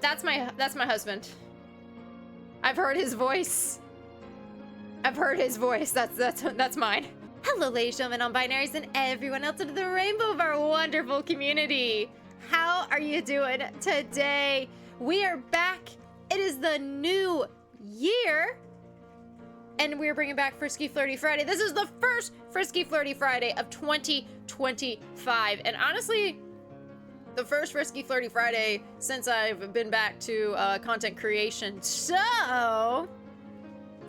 That's my husband. I've heard his voice. I've heard his voice. That's mine. Hello, ladies, gentlemen, non-binaries, and everyone else into the rainbow of our wonderful community. How are you doing today? We are back. It is the new year, and we're bringing back Frisky Flirty Friday. This is the first Frisky Flirty Friday of 2025, and honestly, the first Frisky Flirty Friday since I've been back to content creation. So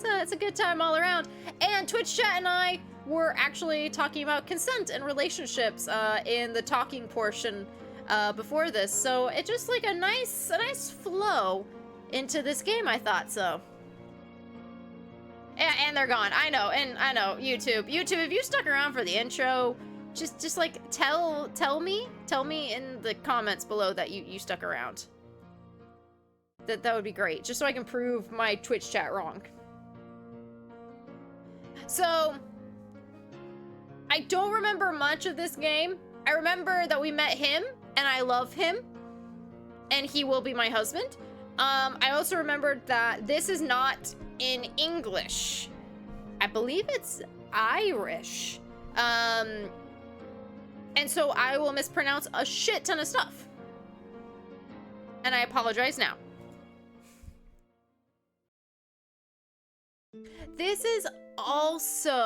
it's a good time all around. And Twitch chat and I were actually talking about consent and relationships in the talking portion before this. So it's just like a nice flow into this game, I thought so. And they're gone. I know, YouTube, if you stuck around for the intro, just like tell me in the comments below that you stuck around. That would be great, just so I can prove my Twitch chat wrong. So I don't remember much of this game. I remember that we met him and I love him and he will be my husband. I also remembered that this is not in English. I believe it's Irish. And so I will mispronounce a shit ton of stuff. And I apologize now. This is also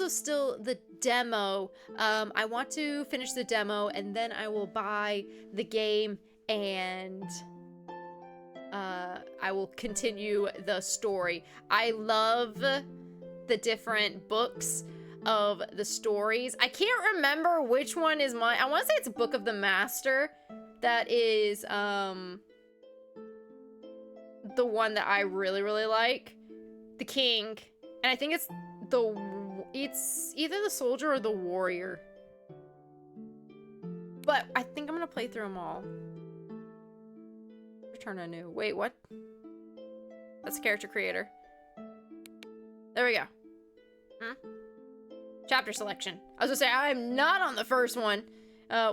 still the demo. I want to finish the demo and then I will buy the game and I will continue the story. I love the different books of the stories. I can't remember which one is mine. I want to say it's Book of the Master. That is the one that I really like. The King. And I think it's either the Soldier or the Warrior. But I think I'm gonna play through them all. Return anew. Wait, what? That's character creator. There we go. Chapter selection. I was gonna say, I'm not on the first one.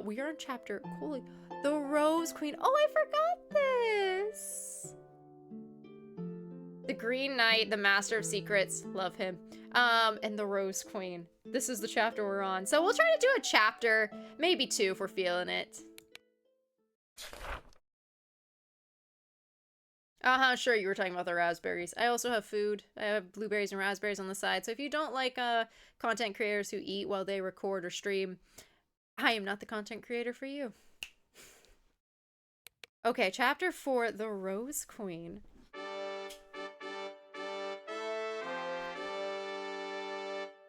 We are on chapter, holy, the Rose Queen. Oh, I forgot this. The Green Knight, the Master of Secrets, love him. And the Rose Queen. This is the chapter we're on. So we'll try to do a chapter, maybe two if we're feeling it. Sure, you were talking about the raspberries. I also have food. I have blueberries and raspberries on the side. So if you don't like content creators who eat while they record or stream, I am not the content creator for you. Okay, chapter 4, the Rose Queen.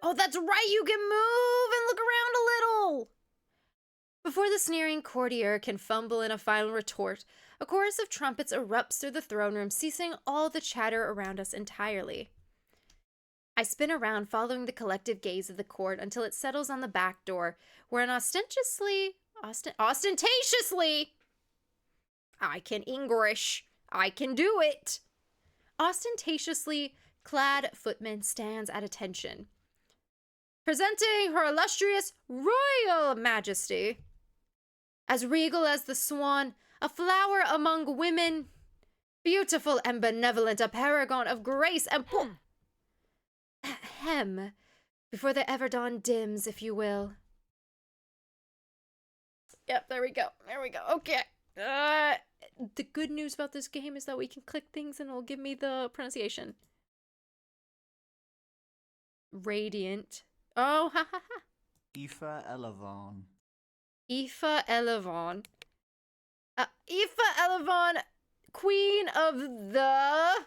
Oh, that's right, you can move and look around a little! Before the sneering courtier can fumble in a final retort, a chorus of trumpets erupts through the throne room, ceasing all the chatter around us entirely. I spin around, following the collective gaze of the court until it settles on the back door, where an ostentatiously, I can English, I can do it, ostentatiously clad footman stands at attention. Presenting her illustrious royal majesty. As regal as the swan, a flower among women, beautiful and benevolent, a paragon of grace and ahem, before the ever dawn dims, if you will. Yep, there we go. Okay. The good news about this game is that we can click things and it'll give me the pronunciation. Radiant. Oh, ha ha ha. Aoife Elevon. Aoife Elevon. Aoife Elevon, Queen of the...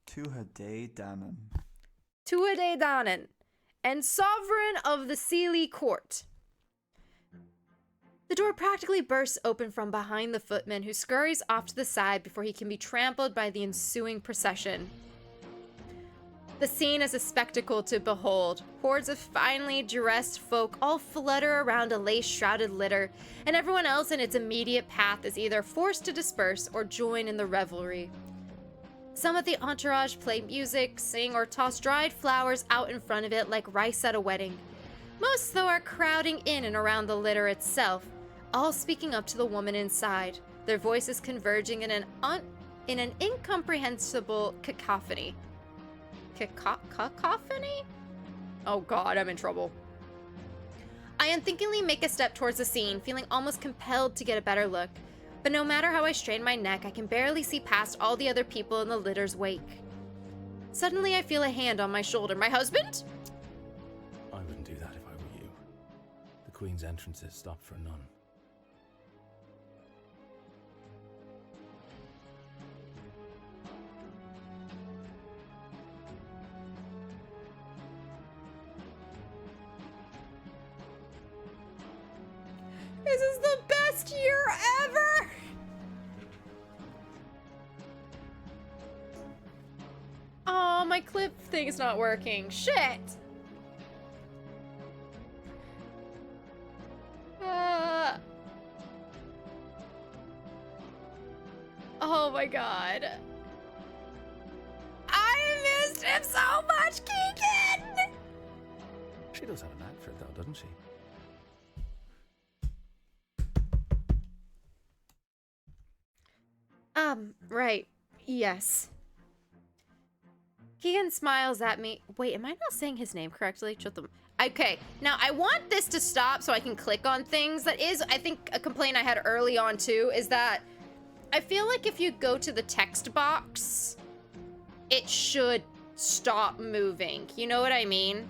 Tuatha Danann. Tuatha Danann, and Sovereign of the Sealy Court. The door practically bursts open from behind the footman, who scurries off to the side before he can be trampled by the ensuing procession. The scene is a spectacle to behold. Hordes of finely dressed folk all flutter around a lace-shrouded litter, and everyone else in its immediate path is either forced to disperse or join in the revelry. Some of the entourage play music, sing, or toss dried flowers out in front of it like rice at a wedding. Most, though, are crowding in and around the litter itself, all speaking up to the woman inside, their voices converging in an incomprehensible cacophony. Cacophony? Oh god, I'm in trouble. I unthinkingly make a step towards the scene, feeling almost compelled to get a better look. But no matter how I strain my neck, I can barely see past all the other people in the litter's wake. Suddenly, I feel a hand on my shoulder. My husband? I wouldn't do that if I were you. The Queen's entrance is stopped for none. This is the best year ever! Oh, my clip thing's not working. Shit! Oh my god. I missed him so much, Keegan! She does have a knack for it though, doesn't she? Right. Yes. Keegan smiles at me. Wait, am I not saying his name correctly? Okay, now I want this to stop so I can click on things. That is, I think, a complaint I had early on too, is that I feel like if you go to the text box, it should stop moving. You know what I mean?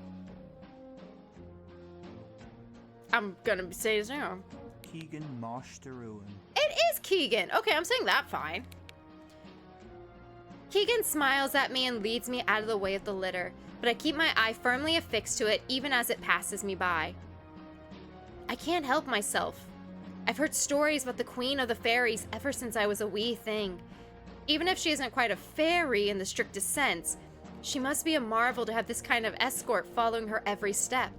I'm gonna say his name. Keegan Marsh to Ruin. It is Keegan. Okay, I'm saying that fine. Keegan smiles at me and leads me out of the way of the litter, but I keep my eye firmly affixed to it even as it passes me by. I can't help myself. I've heard stories about the Queen of the Fairies ever since I was a wee thing. Even if she isn't quite a fairy in the strictest sense, she must be a marvel to have this kind of escort following her every step.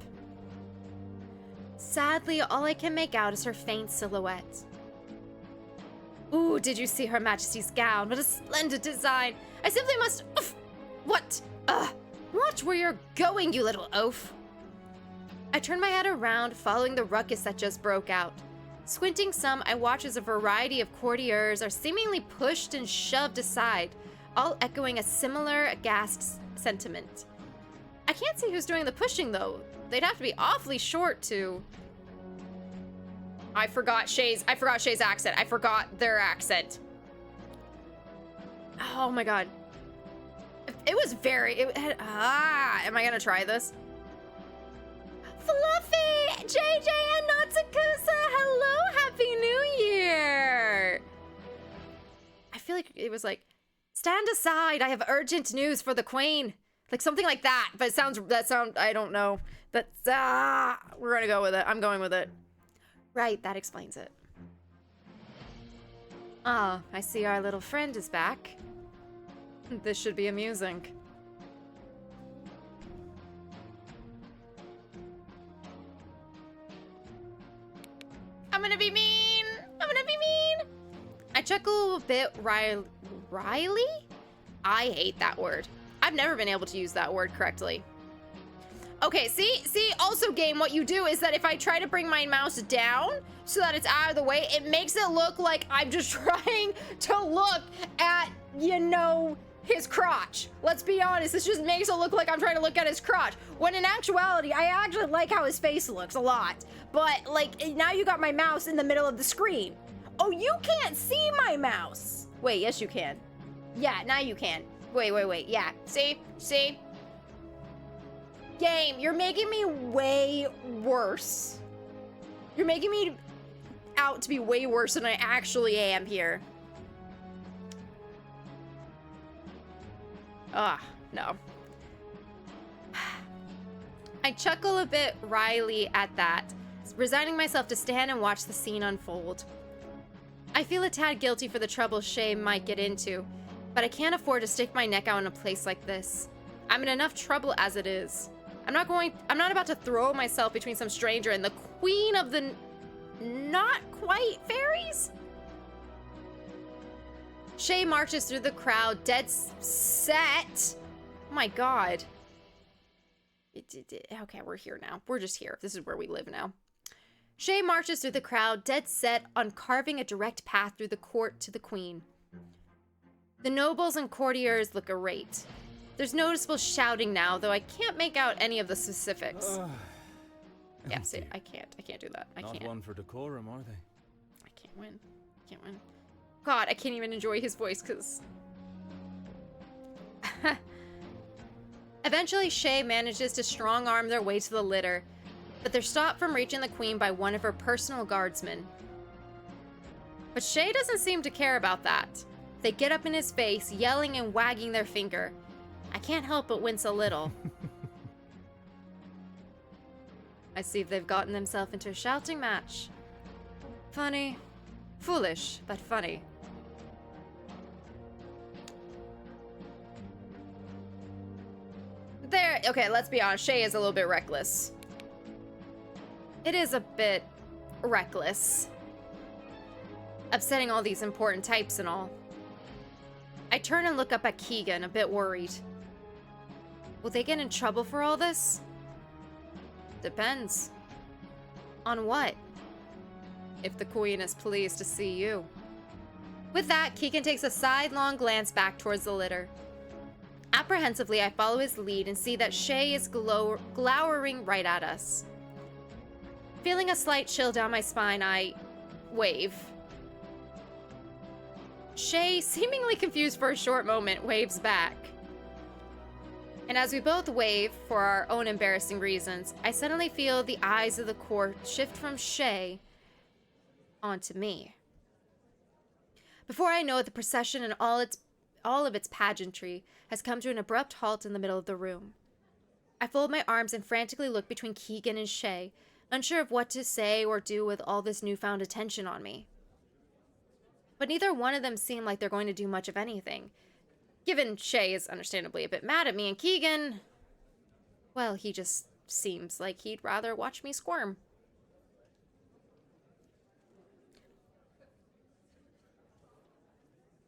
Sadly, all I can make out is her faint silhouette. Ooh, did you see Her Majesty's gown? What a splendid design! I simply must... Oof! What? Watch where you're going, you little oaf! I turn my head around, following the ruckus that just broke out. Squinting some, I watch as a variety of courtiers are seemingly pushed and shoved aside, all echoing a similar aghast sentiment. I can't see who's doing the pushing, though. They'd have to be awfully short to... I forgot Shay's accent. I forgot their accent. Oh my god. It was very... am I gonna try this? Fluffy! JJ and Natsukusa! Hello! Happy New Year! I feel like it was like, stand aside, I have urgent news for the Queen. Like something like that, but it sounds, I don't know. That's, we're gonna go with it. I'm going with it. Right, that explains it. Ah, I see our little friend is back. This should be amusing. I'm gonna be mean! I'm gonna be mean! I chuckle a bit. Riley? I hate that word. I've never been able to use that word correctly. Okay, see, also game, what you do is that if I try to bring my mouse down so that it's out of the way, it makes it look like I'm just trying to look at, you know, his crotch. Let's be honest, this just makes it look like I'm trying to look at his crotch. When in actuality, I actually like how his face looks a lot. But, like, now you got my mouse in the middle of the screen. Oh, you can't see my mouse. Wait, yes you can. Yeah, now you can. Wait, yeah. See? Game, you're making me way worse. You're making me out to be way worse than I actually am here. No. I chuckle a bit wryly at that, resigning myself to stand and watch the scene unfold. I feel a tad guilty for the trouble Shay might get into, but I can't afford to stick my neck out in a place like this. I'm in enough trouble as it is. I'm not about to throw myself between some stranger and the Queen of the not quite fairies? Shay marches through the crowd, dead set. Oh my god. Okay, we're here now. We're just here. This is where we live now. Shay marches through the crowd, dead set on carving a direct path through the court to the queen. The nobles and courtiers look irate. There's noticeable shouting now, though I can't make out any of the specifics. Yeah, see, I can't do that. I can't. Not one for decorum, are they? I can't win. Can't win. God, I can't even enjoy his voice, because... Eventually, Shay manages to strong-arm their way to the litter, but they're stopped from reaching the queen by one of her personal guardsmen. But Shay doesn't seem to care about that. They get up in his face, yelling and wagging their finger. I can't help but wince a little. I see if they've gotten themselves into a shouting match. Funny. Foolish, but funny. There, okay, let's be honest. Shay is a little bit reckless. It is a bit reckless. Upsetting all these important types and all. I turn and look up at Keegan, a bit worried. Will they get in trouble for all this? Depends. On what? If the queen is pleased to see you. With that, Keegan takes a sidelong glance back towards the litter. Apprehensively, I follow his lead and see that Shay is glowering right at us. Feeling a slight chill down my spine, I wave. Shay, seemingly confused for a short moment, waves back. And as we both wave for our own embarrassing reasons, I suddenly feel the eyes of the court shift from Shay onto me. Before I know it, the procession and all of its pageantry has come to an abrupt halt in the middle of the room. I fold my arms and frantically look between Keegan and Shay, unsure of what to say or do with all this newfound attention on me. But neither one of them seem like they're going to do much of anything. Given Shay is understandably a bit mad at me, and Keegan, well, he just seems like he'd rather watch me squirm.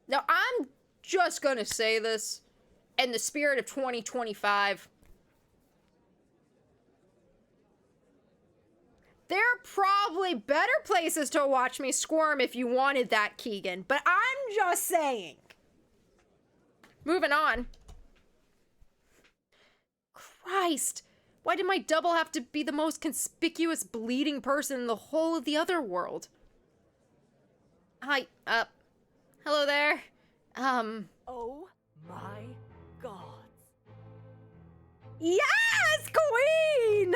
Now, I'm just gonna say this in the spirit of 2025. There are probably better places to watch me squirm if you wanted that, Keegan. But I'm just saying. Moving on. Christ. Why did my double have to be the most conspicuous bleeding person in the whole of the other world? Hi, hello there. Oh my God. Yes, Queen!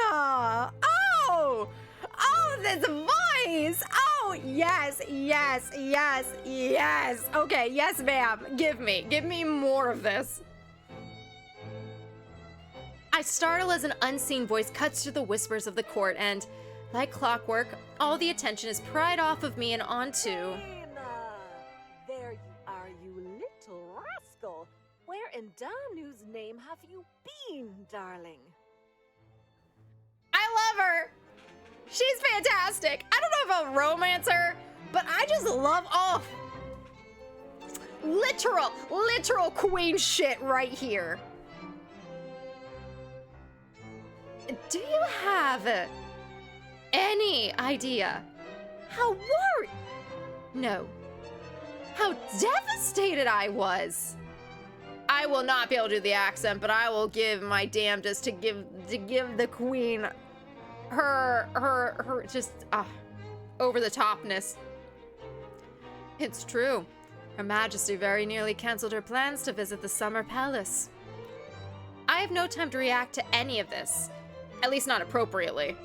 Oh, this voice! Oh, yes, yes, yes, yes. Okay, yes, ma'am. Give me more of this. I startle as an unseen voice cuts through the whispers of the court and, like clockwork, all the attention is pried off of me and onto... Lena! There you are, you little rascal. Where in Danu's name have you been, darling? I love her! She's fantastic! I don't know if I'll romance her, but I just love all... Literal queen shit right here. Do you have any idea how worried... No. How devastated I was? I will not be able to do the accent, but I will give my damnedest to give the queen her just over the topness. It's true. Her Majesty very nearly canceled her plans to visit the Summer Palace. I have no time to react to any of this, at least not appropriately.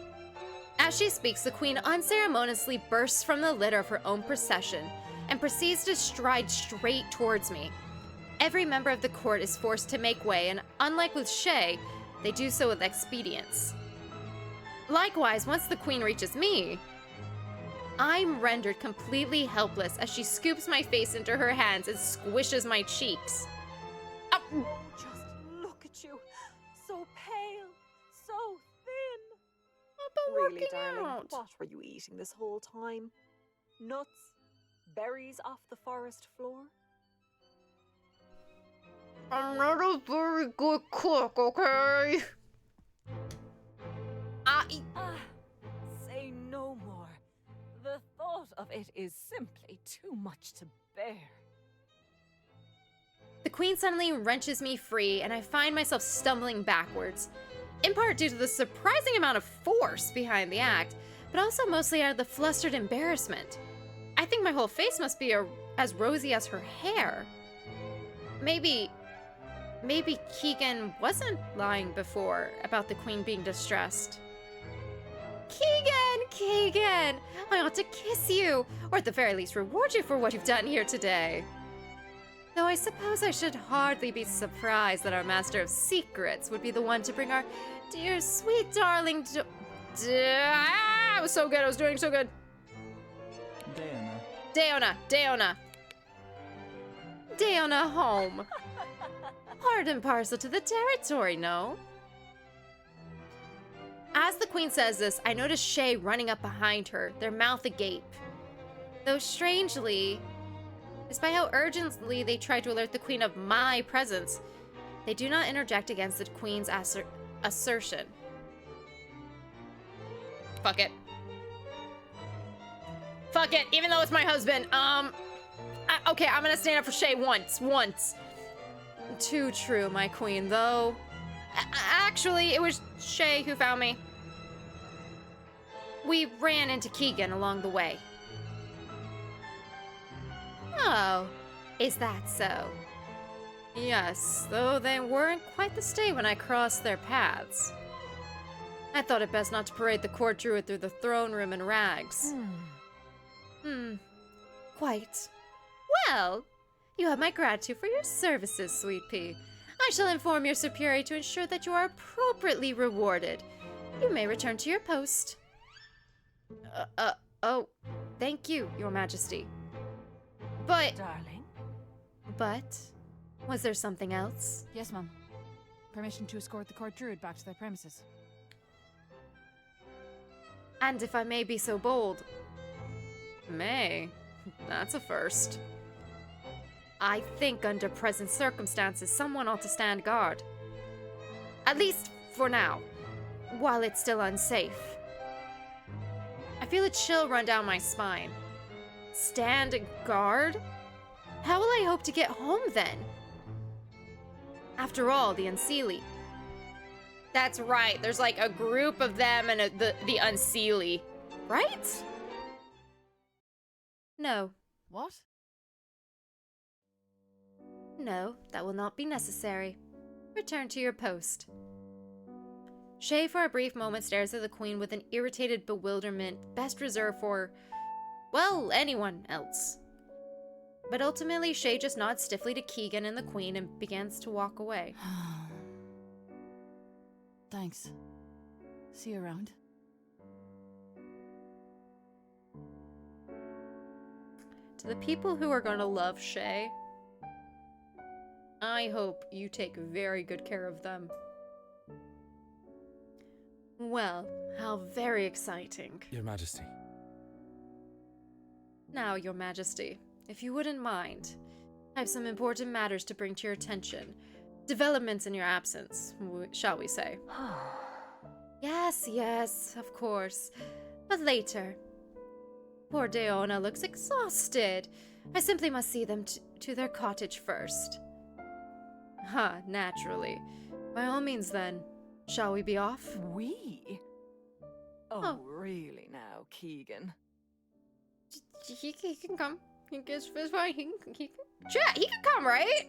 As she speaks, the queen unceremoniously bursts from the litter of her own procession and proceeds to stride straight towards me. Every member of the court is forced to make way, and unlike with Shay, they do so with expedience. Likewise, once the queen reaches me, I'm rendered completely helpless as she scoops my face into her hands and squishes my cheeks. Oh, just look at you. So pale, so thin. But Really, working darling, out. what were you eating this whole time? Nuts? Berries off the forest floor? I'm not a very good cook, okay? Say no more. of it is simply too much to bear. The queen suddenly wrenches me free, and I find myself stumbling backwards, in part due to the surprising amount of force behind the act, but also mostly out of the flustered embarrassment. I think my whole face must be as rosy as her hair. Maybe Keegan wasn't lying before about the queen being distressed. Keegan, I ought to kiss you, or at the very least reward you for what you've done here today. Though I suppose I should hardly be surprised that our Master of Secrets would be the one to bring our dear, sweet darling I was so good, I was doing so good. Daoine home. Part and parcel to the territory, no? As the queen says this, I notice Shay running up behind her, their mouth agape. Though strangely, despite how urgently they try to alert the queen of my presence, they do not interject against the queen's assertion. Fuck it. Fuck it, even though it's my husband. Okay, I'm gonna stand up for Shay once. Too true, my queen, though. Actually, it was Shay who found me. We ran into Keegan along the way. Oh, is that so? Yes, though they weren't quite the stay when I crossed their paths. I thought it best not to parade the court druid through the throne room in rags. Quite. Well, you have my gratitude for your services, Sweet Pea. I shall inform your superior to ensure that you are appropriately rewarded. You may return to your post. Oh, thank you, Your Majesty. But... Darling? But? Was there something else? Yes, Mum. Permission to escort the court druid back to their premises. And if I may be so bold... May? That's a first. I think under present circumstances, someone ought to stand guard. At least for now, while it's still unsafe. I feel a chill run down my spine. Stand guard? How will I hope to get home then? After all, the Unseelie. That's right, there's like a group of them and the Unseelie. Right? No. What? No, that will not be necessary. Return to your post. Shay for a brief moment stares at the queen with an irritated bewilderment best reserved for, well, anyone else. But ultimately, Shay just nods stiffly to Keegan and the queen and begins to walk away. Thanks. See you around. To the people who are going to love Shay, I hope you take very good care of them. Well, how very exciting. Your Majesty. Now, Your Majesty, if you wouldn't mind, I have some important matters to bring to your attention. Developments in your absence, shall we say. Yes, of course. But later. Poor Daoine looks exhausted. I simply must see them to their cottage first. Naturally. By all means then, shall we be off? We? Oh, really now, Keegan? He can come. It's fine. He can come, right?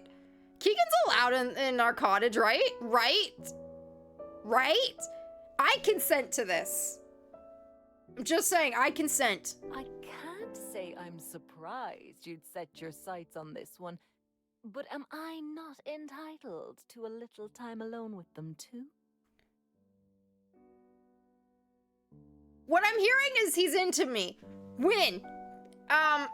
Keegan's allowed in our cottage, right? Right? I consent to this. I'm just saying, I consent. I can't say I'm surprised you'd set your sights on this one, but am I not entitled to a little time alone with them too? What I'm hearing is he's into me. When? God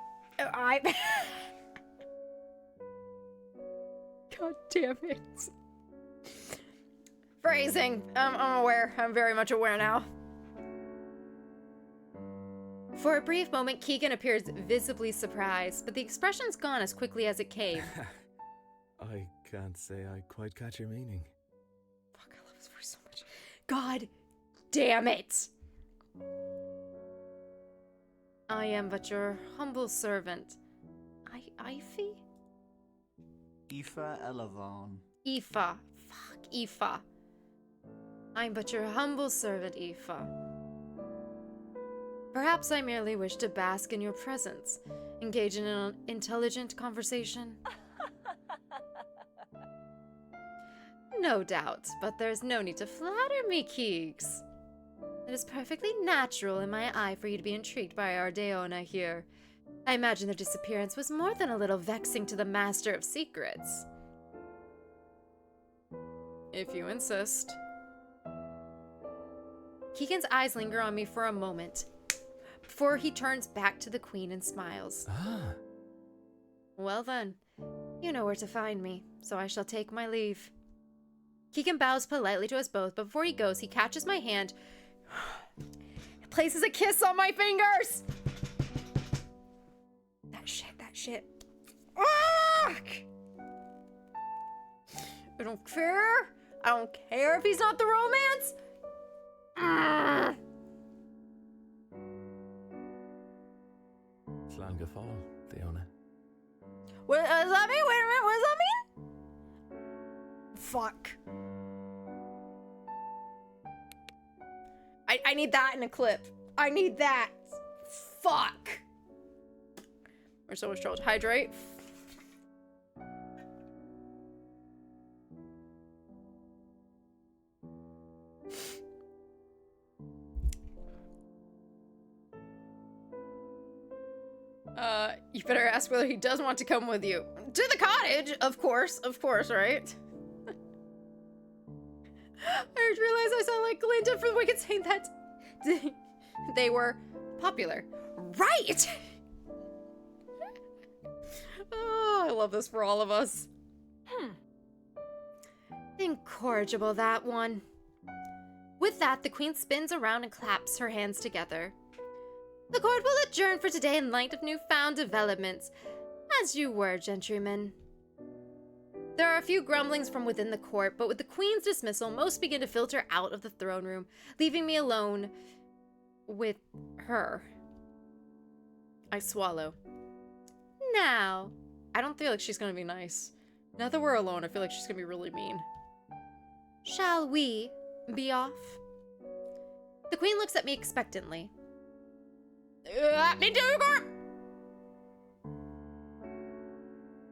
damn it. Phrasing. I'm aware. I'm very much aware now. For a brief moment, Keegan appears visibly surprised, but the expression's gone as quickly as it came. I can't say I quite catch your meaning. Fuck, I love his voice so much. God damn it. I am but your humble servant. Ivy? Aoife Elavan. Aoife. Fuck, Aoife. I'm but your humble servant, Aoife. Perhaps I merely wish to bask in your presence, engage in an intelligent conversation. No doubt, but there's no need to flatter me, Keegs. It is perfectly natural in my eye for you to be intrigued by our Daoine here. I imagine their disappearance was more than a little vexing to the Master of Secrets. If you insist. Keegan's eyes linger on me for a moment, before he turns back to the Queen and smiles. Ah. Well then, you know where to find me, so I shall take my leave. Keegan bows politely to us both, but before he goes, he catches my hand, places a kiss on my fingers! That shit. Fuck! I don't care. I don't care if he's not the romance. Slanga fall, Daoine. What does that mean? Wait a minute, what does that mean? Fuck. I need that in a clip. I need that. Fuck. We're so much trouble. Hydrate. You better ask whether he does want to come with you. To the cottage, of course, right? I just realized I sound like Glinda from Wicked saying that they were popular. Right! Oh, I love this for all of us. Incorrigible, that one. With that, the Queen spins around and claps her hands together. The court will adjourn for today in light of newfound developments. As you were, gentrymen. There are a few grumblings from within the court, but with the Queen's dismissal, most begin to filter out of the throne room, leaving me alone with her. I swallow. Now, I don't feel like she's gonna be nice. Now that we're alone, I feel like she's gonna be really mean. Shall we be off? The Queen looks at me expectantly. Me too, Corp!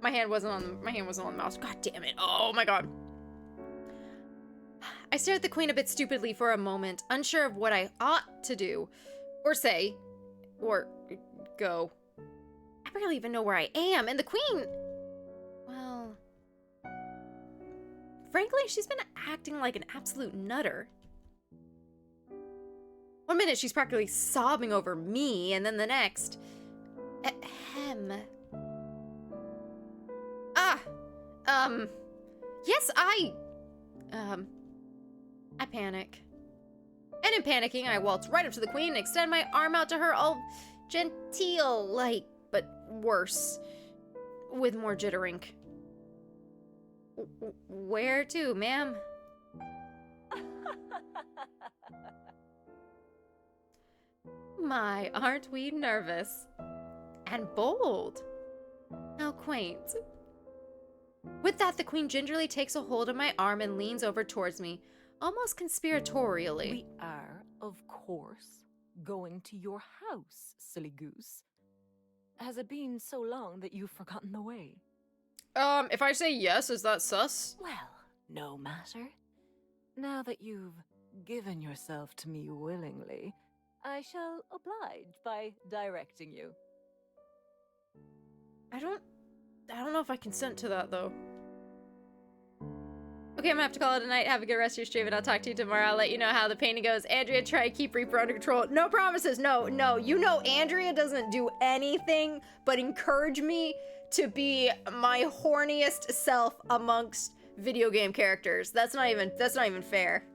My hand wasn't on the mouse. God damn it. Oh my god. I stare at the Queen a bit stupidly for a moment, unsure of what I ought to do, or say, or go. I barely even know where I am, and the Queen, well, frankly, she's been acting like an absolute nutter. One minute she's practically sobbing over me, and then the next, ahem. Yes, I panic. And in panicking, I waltz right up to the Queen and extend my arm out to her, all genteel-like, but worse, with more jittering. Where to, ma'am? My, aren't we nervous? And bold. How quaint. With that, the Queen gingerly takes a hold of my arm and leans over towards me, almost conspiratorially. We are, of course, going to your house, silly goose. Has it been so long that you've forgotten the way? If I say yes, is that sus? Well, no matter. Now that you've given yourself to me willingly, I shall oblige by directing you. I don't know if I consent to that, though. Okay, I'm gonna have to call it a night. Have a good rest of your stream, and I'll talk to you tomorrow. I'll let you know how the painting goes. Andrea, try to keep Reaper under control. No promises. No. You know Andrea doesn't do anything but encourage me to be my horniest self amongst video game characters. That's not even fair.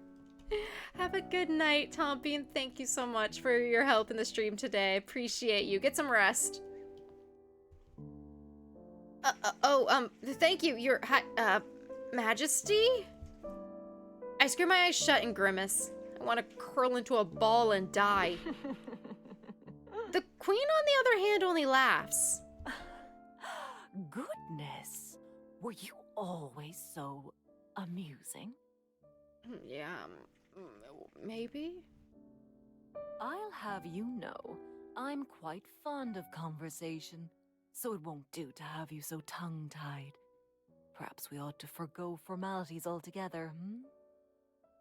Have a good night, Tompy, and thank you so much for your help in the stream today. Appreciate you. Get some rest. Thank you, your Majesty? I screw my eyes shut and grimace. I want to curl into a ball and die. The queen, on the other hand, only laughs. Goodness. Were you always so amusing? Yeah, maybe? I'll have you know, I'm quite fond of conversation, so it won't do to have you so tongue-tied. Perhaps we ought to forgo formalities altogether,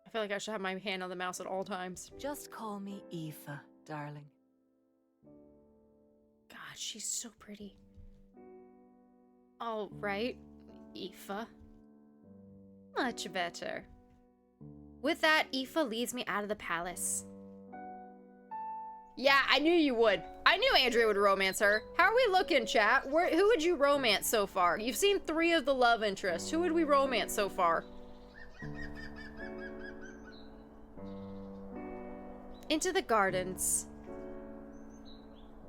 I feel like I should have my hand on the mouse at all times. Just call me Aoife, darling. God, she's so pretty. All right, Aoife. Much better. With that, Aoife leads me out of the palace. Yeah, I knew you would. I knew Andrea would romance her. How are we looking, chat? Who would you romance so far? You've seen 3 of the love interests. Who would we romance so far? Into the gardens.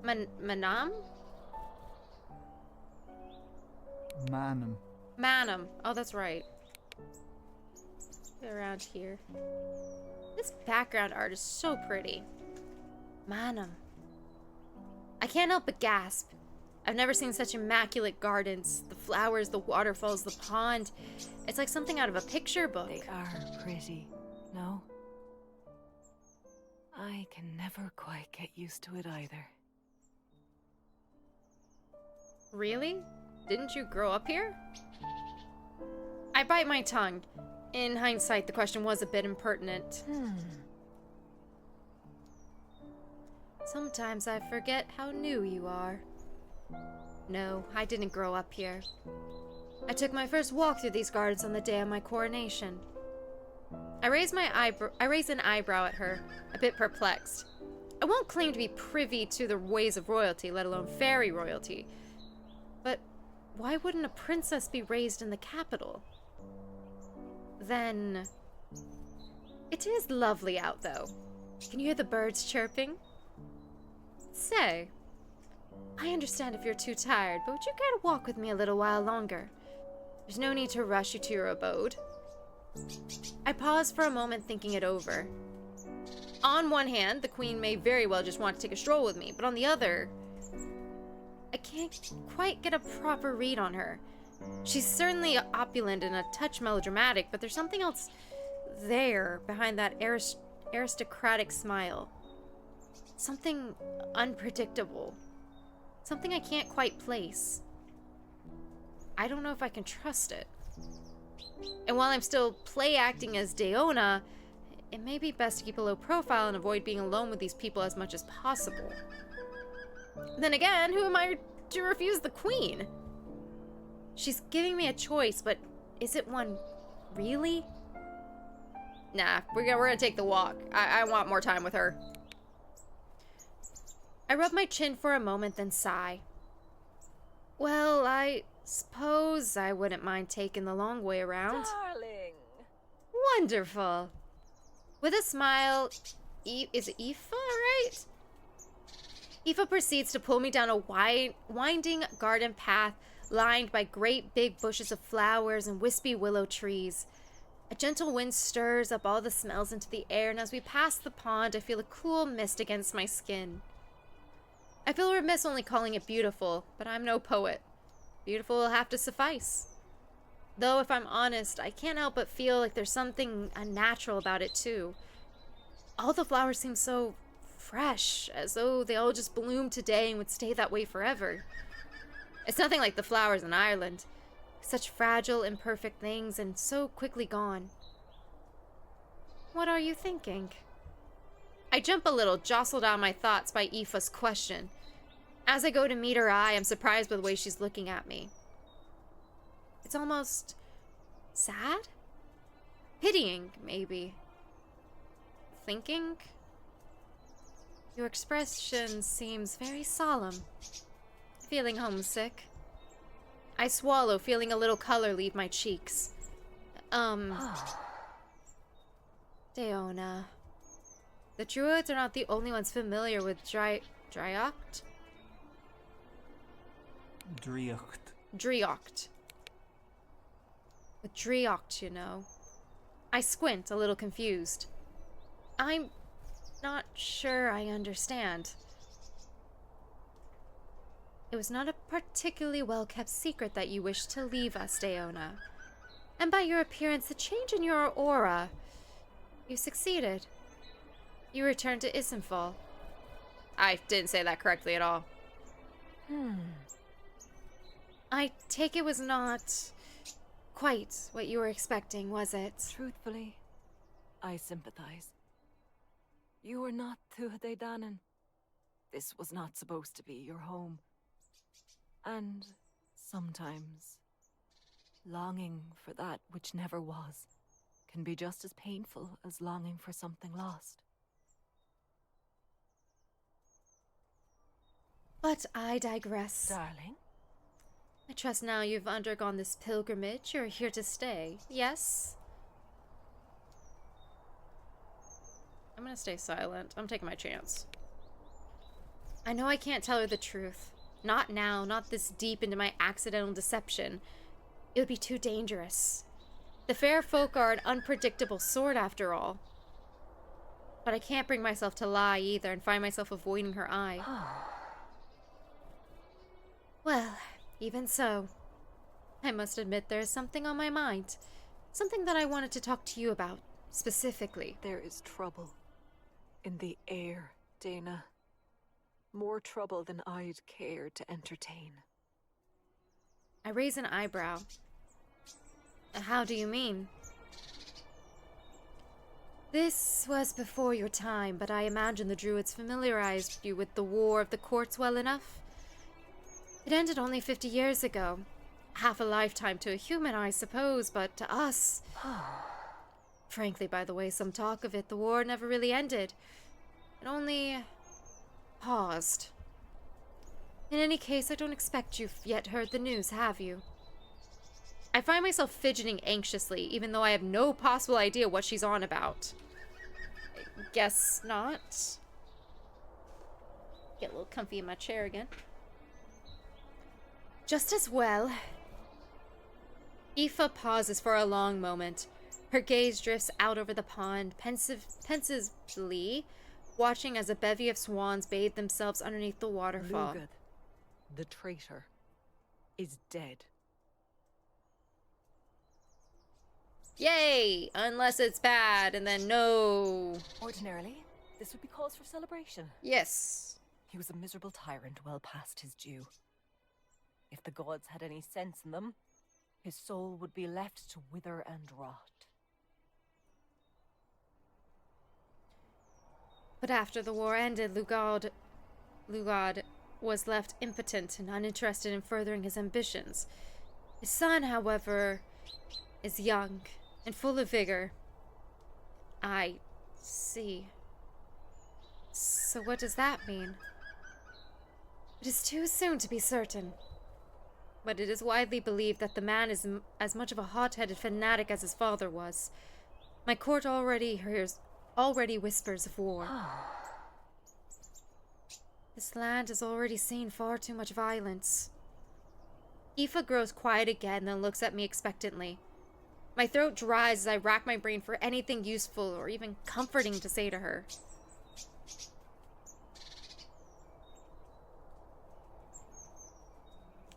Manam? Manum. Manum. Oh, that's right. Get around here. This background art is so pretty. Manum. I can't help but gasp. I've never seen such immaculate gardens. The flowers, the waterfalls, the pond. It's like something out of a picture book. They are pretty, no? I can never quite get used to it either. Really? Didn't you grow up here? I bite my tongue. In hindsight, the question was a bit impertinent. Sometimes I forget how new you are. No, I didn't grow up here. I took my first walk through these gardens on the day of my coronation. I raised an eyebrow at her, a bit perplexed. I won't claim to be privy to the ways of royalty, let alone fairy royalty. But why wouldn't a princess be raised in the capital? Then... It is lovely out, though. Can you hear the birds chirping? Say, I understand if you're too tired, but would you care to walk with me a little while longer? There's no need to rush you to your abode. I paused for a moment, thinking it over. On one hand, the queen may very well just want to take a stroll with me, but on the other, I can't quite get a proper read on her. She's certainly opulent and a touch melodramatic, but there's something else there behind that aristocratic smile. Something unpredictable. Something I can't quite place. I don't know if I can trust it. And while I'm still play acting as Daoine, it may be best to keep a low profile and avoid being alone with these people as much as possible. Then again, who am I to refuse the queen? She's giving me a choice, but is it one really? Nah, we're gonna take the walk. I want more time with her. I rub my chin for a moment, then sigh. Well, I suppose I wouldn't mind taking the long way around. Darling! Wonderful. With a smile, is it Aoife, right? Aoife proceeds to pull me down a winding garden path lined by great big bushes of flowers and wispy willow trees. A gentle wind stirs up all the smells into the air, and as we pass the pond, I feel a cool mist against my skin. I feel remiss only calling it beautiful, but I'm no poet. Beautiful will have to suffice. Though, if I'm honest, I can't help but feel like there's something unnatural about it, too. All the flowers seem so fresh, as though they all just bloomed today and would stay that way forever. It's nothing like the flowers in Ireland. Such fragile, imperfect things, and so quickly gone. What are you thinking? I jump a little, jostled out of my thoughts by Aoife's question. As I go to meet her eye, I'm surprised by the way she's looking at me. It's almost sad? Pitying, maybe. Thinking? Your expression seems very solemn. Feeling homesick? I swallow, feeling a little color leave my cheeks. Daoine. The druids are not the only ones familiar with Driocht? Driocht. With Driocht, you know. I squint, a little confused. I'm not sure I understand. It was not a particularly well-kept secret that you wished to leave us, Daoine. And by your appearance, the change in your aura, you succeeded. You returned to Isenfall. I didn't say that correctly at all. I take it was not quite what you were expecting, was it? Truthfully, I sympathize. You were not Tuatha Danann. This was not supposed to be your home. And sometimes, longing for that which never was can be just as painful as longing for something lost. But I digress. Darling? I trust now you've undergone this pilgrimage, you're here to stay, yes? I'm gonna stay silent. I'm taking my chance. I know I can't tell her the truth. Not now, not this deep into my accidental deception. It would be too dangerous. The fair folk are an unpredictable sort, after all. But I can't bring myself to lie either and find myself avoiding her eye. Well, even so, I must admit there is something on my mind. Something that I wanted to talk to you about, specifically. There is trouble in the air, Dana. More trouble than I'd care to entertain. I raise an eyebrow. How do you mean? This was before your time, but I imagine the Druids familiarized you with the War of the Courts well enough. It ended only 50 years ago. Half a lifetime to a human, I suppose, but to us... Frankly, by the way some talk of it, the war never really ended. It only... paused. In any case, I don't expect you've yet heard the news, have you? I find myself fidgeting anxiously, even though I have no possible idea what she's on about. I guess not. Get a little comfy in my chair again. Just as well. Aoife pauses for a long moment. Her gaze drifts out over the pond, pensively, watching as a bevy of swans bathe themselves underneath the waterfall. Lugad, the traitor, is dead. Yay! Unless it's bad, and then no. Ordinarily, this would be cause for celebration. Yes. He was a miserable tyrant well past his due. If the gods had any sense in them, his soul would be left to wither and rot. But after the war ended, Lugad was left impotent and uninterested in furthering his ambitions. His son, however, is young and full of vigor. I see. So what does that mean? It is too soon to be certain. But it is widely believed that the man is as much of a hot-headed fanatic as his father was. My court already whispers of war. This land has already seen far too much violence. Aoife grows quiet again, then looks at me expectantly. My throat dries as I rack my brain for anything useful or even comforting to say to her.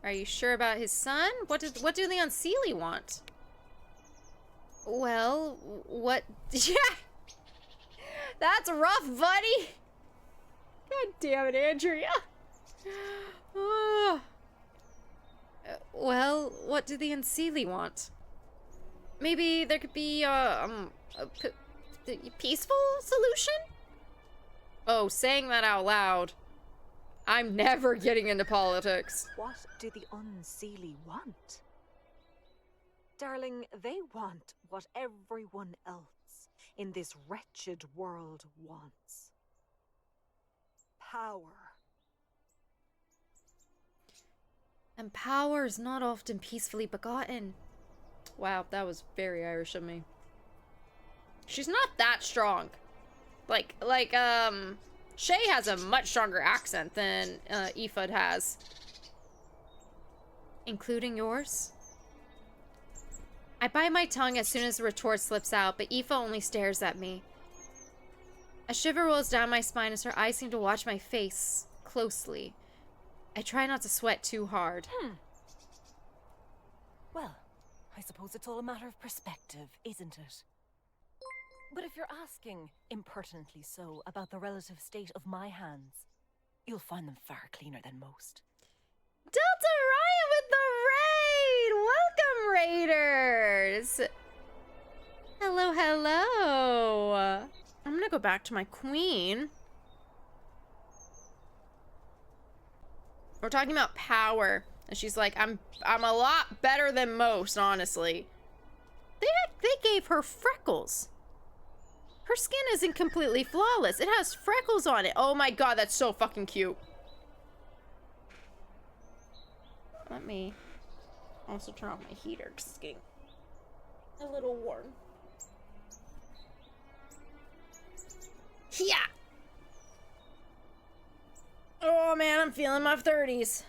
Are you sure about his son? What do the Unseelie want? Well, what... Yeah! That's rough, buddy! God damn it, Andrea! Well, what do the Unseelie want? Maybe there could be, a peaceful solution? Oh, saying that out loud. I'm never getting into politics. What do the Unseelie want? Darling, they want what everyone else in this wretched world wants. Power. And power is not often peacefully begotten. Wow, that was very Irish of me. She's not that strong. Shay has a much stronger accent than Aoife has. Including yours? I bite my tongue as soon as the retort slips out, but Aoife only stares at me. A shiver rolls down my spine as her eyes seem to watch my face closely. I try not to sweat too hard. Well, I suppose it's all a matter of perspective, isn't it? But if you're asking, impertinently so, about the relative state of my hands, you'll find them far cleaner than most. Delta Ryan with the raid! Welcome, Raiders! Hello, hello! I'm gonna go back to my queen. We're talking about power. And she's like, I'm a lot better than most, honestly. They gave her freckles. Her skin isn't completely flawless. It has freckles on it. Oh my god, that's so fucking cute. Let me also turn off my heater because it's getting a little warm. Yeah. Oh man, I'm feeling my 30s.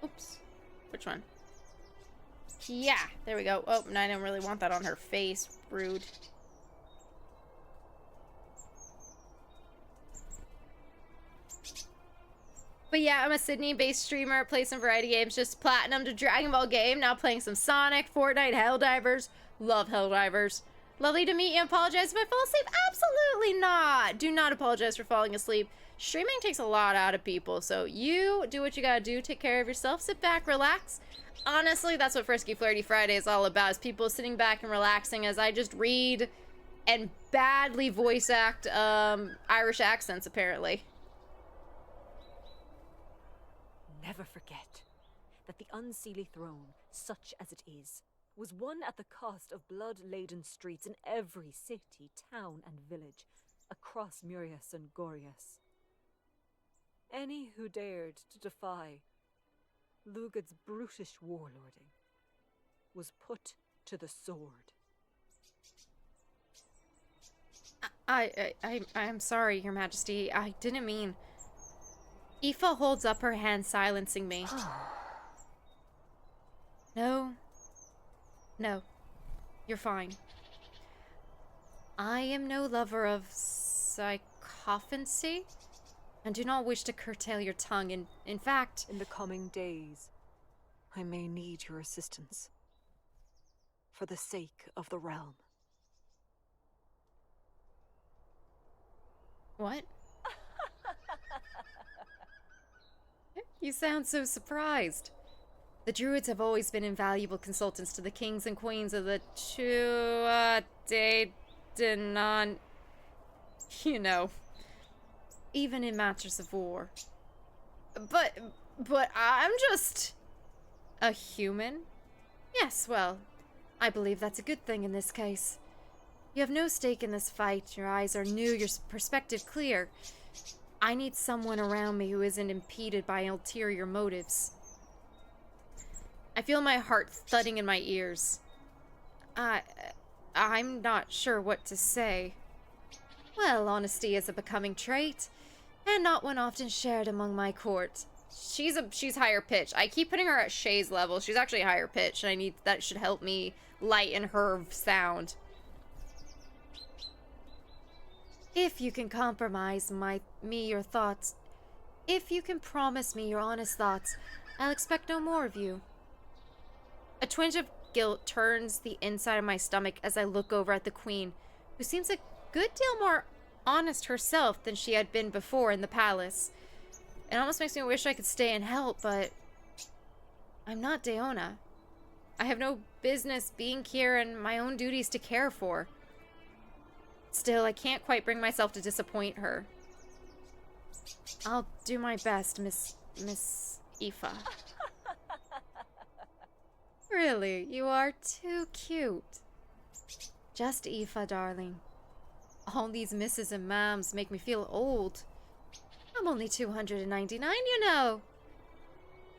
Oops. Which one? Yeah, there we go. Oh, and I don't really want that on her face. Rude. But yeah, I'm a Sydney-based streamer. Play some variety games. Just platinum to Dragon Ball game. Now playing some Sonic, Fortnite, Helldivers. Love Helldivers. Lovely to meet you. Apologize if I fall asleep. Absolutely not. Do not apologize for falling asleep. Streaming takes a lot out of people, so you do what you gotta do. Take care of yourself. Sit back, relax. Honestly, that's what Frisky Flirty Friday is all about, is people sitting back and relaxing as I just read and badly voice act Irish accents, apparently. Never forget that the Unseelie throne, such as it is, was won at the cost of blood-laden streets in every city, town, and village across Murias and Gorias. Any who dared to defy Lugad's brutish warlording was put to the sword. I'm sorry, Your Majesty. I didn't mean... Aoife holds up her hand, silencing me. No. No. You're fine. I am no lover of psychophancy, and do not wish to curtail your tongue. In fact... In the coming days, I may need your assistance. For the sake of the realm. What? You sound so surprised. The druids have always been invaluable consultants to the kings and queens of the Daoine, you know, even in matters of war. But I'm just a human. Yes, well, I believe that's a good thing in this case. You have no stake in this fight. Your eyes are new, your perspective clear. I need someone around me who isn't impeded by ulterior motives. I feel my heart thudding in my ears. I'm not sure what to say. Well, honesty is a becoming trait, and not one often shared among my court. She's higher pitched. I keep putting her at Shay's level. She's actually higher pitched, and that should help me lighten her sound. If you can compromise me your thoughts, if you can promise me your honest thoughts, I'll expect no more of you. A twinge of guilt turns the inside of my stomach as I look over at the queen, who seems a good deal more honest herself than she had been before in the palace. It almost makes me wish I could stay and help, but I'm not Daoine. I have no business being here and my own duties to care for. Still, I can't quite bring myself to disappoint her. I'll do my best, Miss Aoife. Really, you are too cute. Just Aoife, darling. All these misses and ma'ams make me feel old. I'm only 299, you know.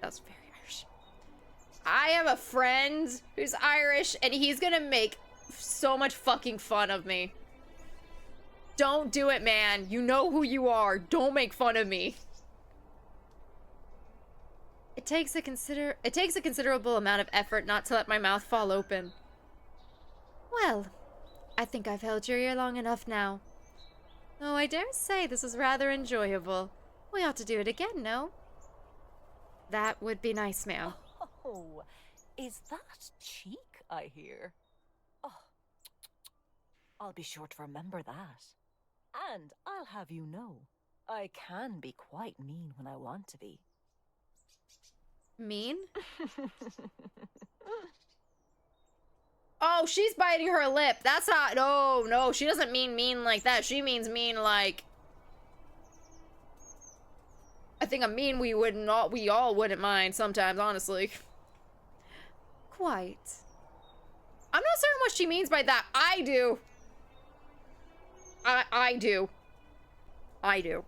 That was very Irish. I have a friend who's Irish, and he's gonna make so much fucking fun of me. Don't do it, man. You know who you are. Don't make fun of me. It takes a considerable amount of effort not to let my mouth fall open. Well, I think I've held your ear long enough now. Oh, I dare say this was rather enjoyable. We ought to do it again, no? That would be nice, ma'am. Oh, is that cheek I hear? Oh, I'll be sure to remember that. And I'll have you know, I can be quite mean when I want to be. Mean? Oh, she's biting her lip. That's not... No, no, she doesn't mean mean like that. She means mean like... I think a mean we all wouldn't mind sometimes, honestly. Quite. I'm not certain what she means by that. I do. I do. I do.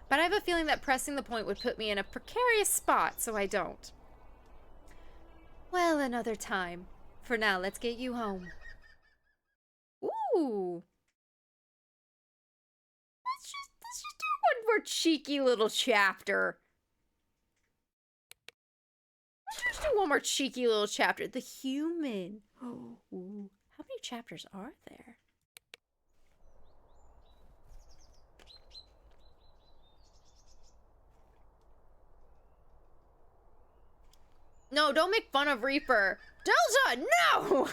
But I have a feeling that pressing the point would put me in a precarious spot, so I don't. Well, another time. For now, let's get you home. Ooh. Let's just do one more cheeky little chapter. Let's just do one more cheeky little chapter. The human. Oh, ooh. How many chapters are there? No, don't make fun of Reaper. Delta, no!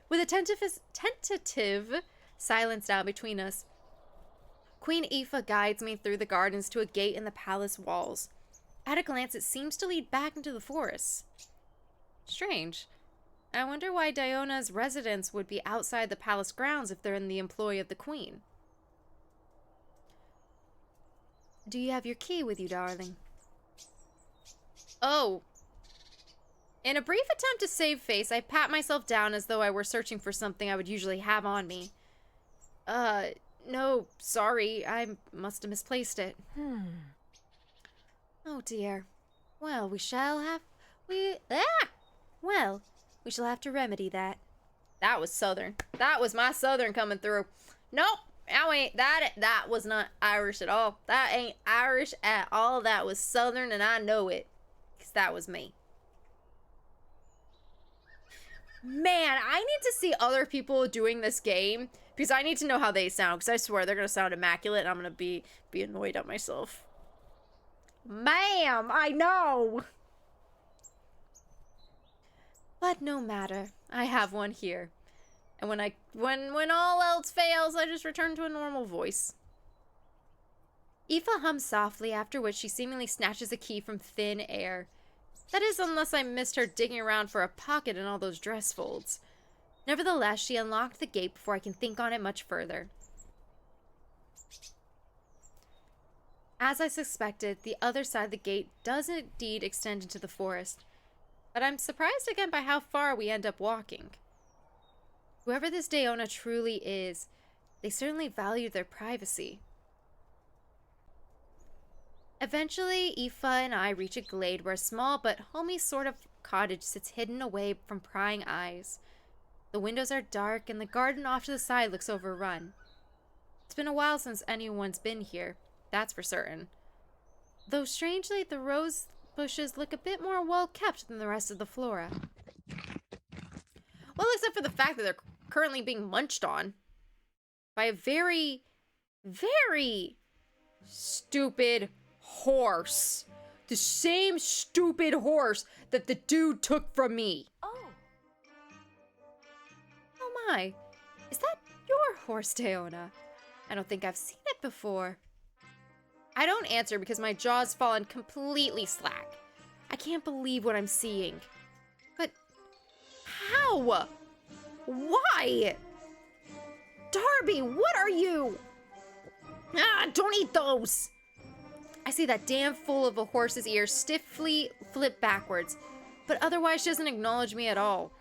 With a tentative silence now between us, Queen Aoife guides me through the gardens to a gate in the palace walls. At a glance, it seems to lead back into the forest. Strange. I wonder why Daoine's residence would be outside the palace grounds if they're in the employ of the queen. Do you have your key with you, darling? Oh. In a brief attempt to save face, I pat myself down as though I were searching for something I would usually have on me. No, sorry. I must have misplaced it. Oh dear. Well, we shall have to remedy that. That was southern. That was my southern coming through. Nope. That was not Irish at all. That ain't Irish at all. That was southern, and I know it. Because that was me. Man, I need to see other people doing this game. Because I need to know how they sound. Because I swear they're going to sound immaculate. And I'm going to be annoyed at myself. Ma'am, I know. But no matter. I have one here. And when all else fails, I just return to a normal voice. Aoife hums softly, after which she seemingly snatches a key from thin air. That is, unless I missed her digging around for a pocket in all those dress folds. Nevertheless, she unlocked the gate before I can think on it much further. As I suspected, the other side of the gate does indeed extend into the forest. But I'm surprised again by how far we end up walking. Whoever this Daoine truly is, they certainly value their privacy. Eventually, Aoife and I reach a glade where a small but homey sort of cottage sits hidden away from prying eyes. The windows are dark and the garden off to the side looks overrun. It's been a while since anyone's been here, that's for certain. Though strangely, the rose bushes look a bit more well kept than the rest of the flora. Well, except for the fact that they're currently being munched on by a very, very stupid horse. The same stupid horse that the dude took from me. Oh. Oh my, is that your horse, Daoine? I don't think I've seen it before. I don't answer because my jaw's fallen completely slack. I can't believe what I'm seeing. But how? Why? Darby, what are you? Ah, don't eat those. I see that damn fool of a horse's ears stiffly flip backwards, but otherwise she doesn't acknowledge me at all.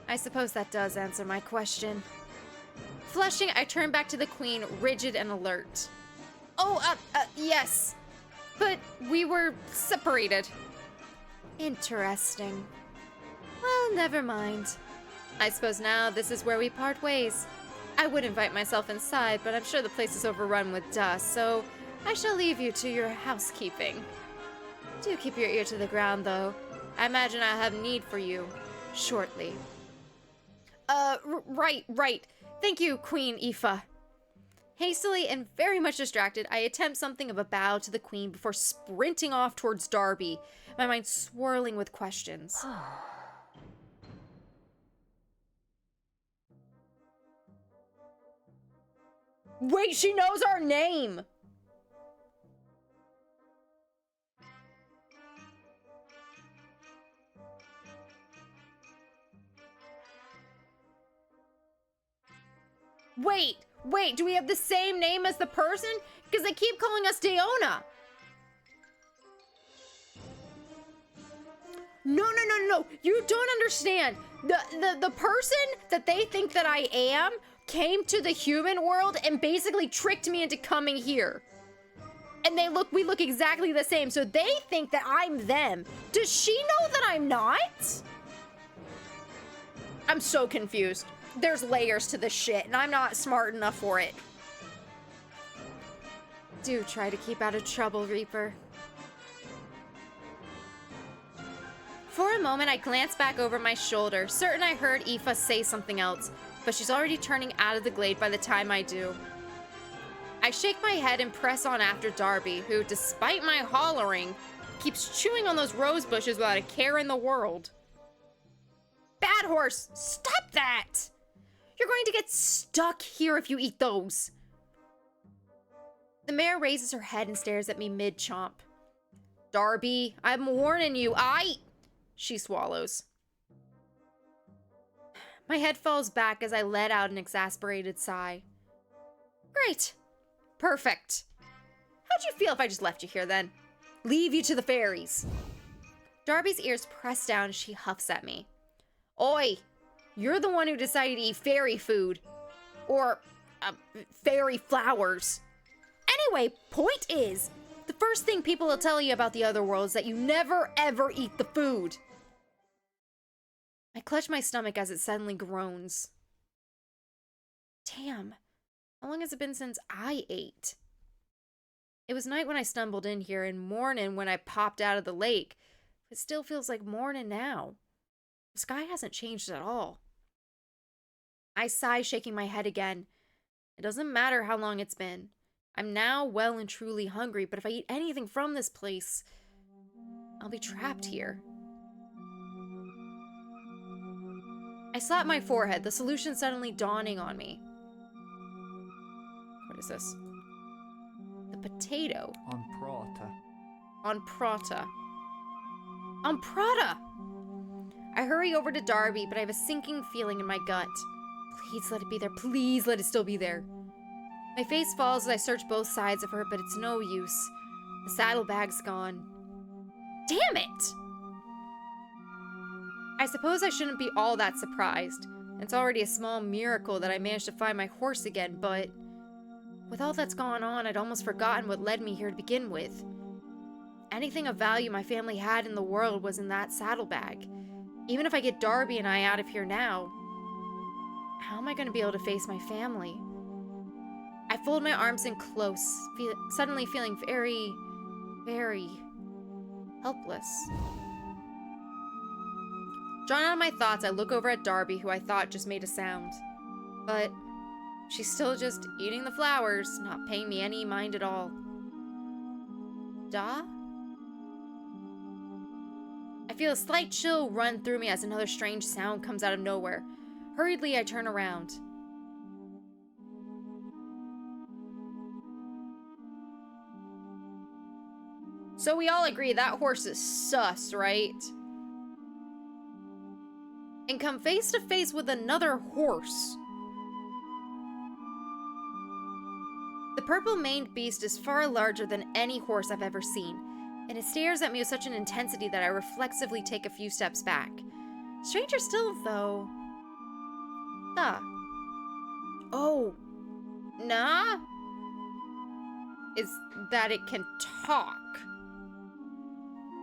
I suppose that does answer my question. Flushing, I turn back to the queen, rigid and alert. Oh, yes. But we were separated. Interesting. Well, never mind. I suppose now this is where we part ways. I would invite myself inside, but I'm sure the place is overrun with dust, so I shall leave you to your housekeeping. Do keep your ear to the ground, though. I imagine I'll have need for you shortly. Right. Thank you, Queen Aoife. Hastily and very much distracted, I attempt something of a bow to the queen before sprinting off towards Darby, my mind swirling with questions. Wait, she knows our name! Wait, do we have the same name as the person? Because they keep calling us Daoine. No. You don't understand. The person that they think that I am came to the human world and basically tricked me into coming here. And we look exactly the same, so they think that I'm them. Does she know that I'm not? I'm so confused. There's layers to this shit, and I'm not smart enough for it. Do try to keep out of trouble, Reaper. For a moment, I glance back over my shoulder, certain I heard Aoife say something else, but she's already turning out of the glade by the time I do. I shake my head and press on after Darby, who, despite my hollering, keeps chewing on those rose bushes without a care in the world. Bad horse, stop that! You're going to get stuck here if you eat those. The mare raises her head and stares at me mid-chomp. Darby, I'm warning you, She swallows. My head falls back as I let out an exasperated sigh. Great. Perfect. How'd you feel if I just left you here then? Leave you to the fairies. Darby's ears press down as she huffs at me. Oi! You're the one who decided to eat fairy food. Or, fairy flowers. Anyway, point is, the first thing people will tell you about the other world is that you never ever eat the food. I clutch my stomach as it suddenly groans. Damn, how long has it been since I ate? It was night when I stumbled in here and morning when I popped out of the lake. It still feels like morning now. The sky hasn't changed at all. I sigh, shaking my head again. It doesn't matter how long it's been. I'm now well and truly hungry, but if I eat anything from this place, I'll be trapped here. I slap my forehead, the solution suddenly dawning on me. What is this? The potato. On Prata. On Prata. On Prata! I hurry over to Darby, but I have a sinking feeling in my gut. Please let it be there. Please let it still be there. My face falls as I search both sides of her, but it's no use. The saddlebag's gone. Damn it! I suppose I shouldn't be all that surprised. It's already a small miracle that I managed to find my horse again, but with all that's gone on, I'd almost forgotten what led me here to begin with. Anything of value my family had in the world was in that saddlebag. Even if I get Darby and I out of here now, how am I going to be able to face my family? I fold my arms in close, suddenly feeling very, very helpless. Drawn out of my thoughts, I look over at Darby, who I thought just made a sound. But she's still just eating the flowers, not paying me any mind at all. Da? I feel a slight chill run through me as another strange sound comes out of nowhere. Hurriedly, I turn around. So we all agree that horse is sus, right? And come face to face with another horse. The purple-maned beast is far larger than any horse I've ever seen, and it stares at me with such an intensity that I reflexively take a few steps back. Stranger still, though. Oh. Nah? Is that it can talk.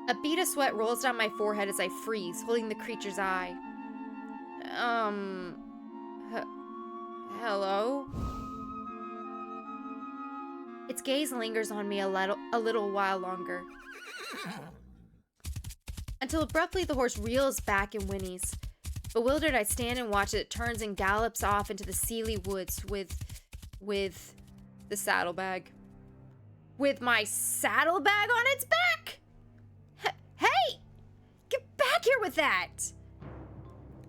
A bead of sweat rolls down my forehead as I freeze, holding the creature's eye. Hello? Its gaze lingers on me a little while longer. Until abruptly the horse reels back and whinnies. Bewildered, I stand and watch as it turns and gallops off into the Sealy woods with the saddlebag. With my saddlebag on its back? Hey! Get back here with that!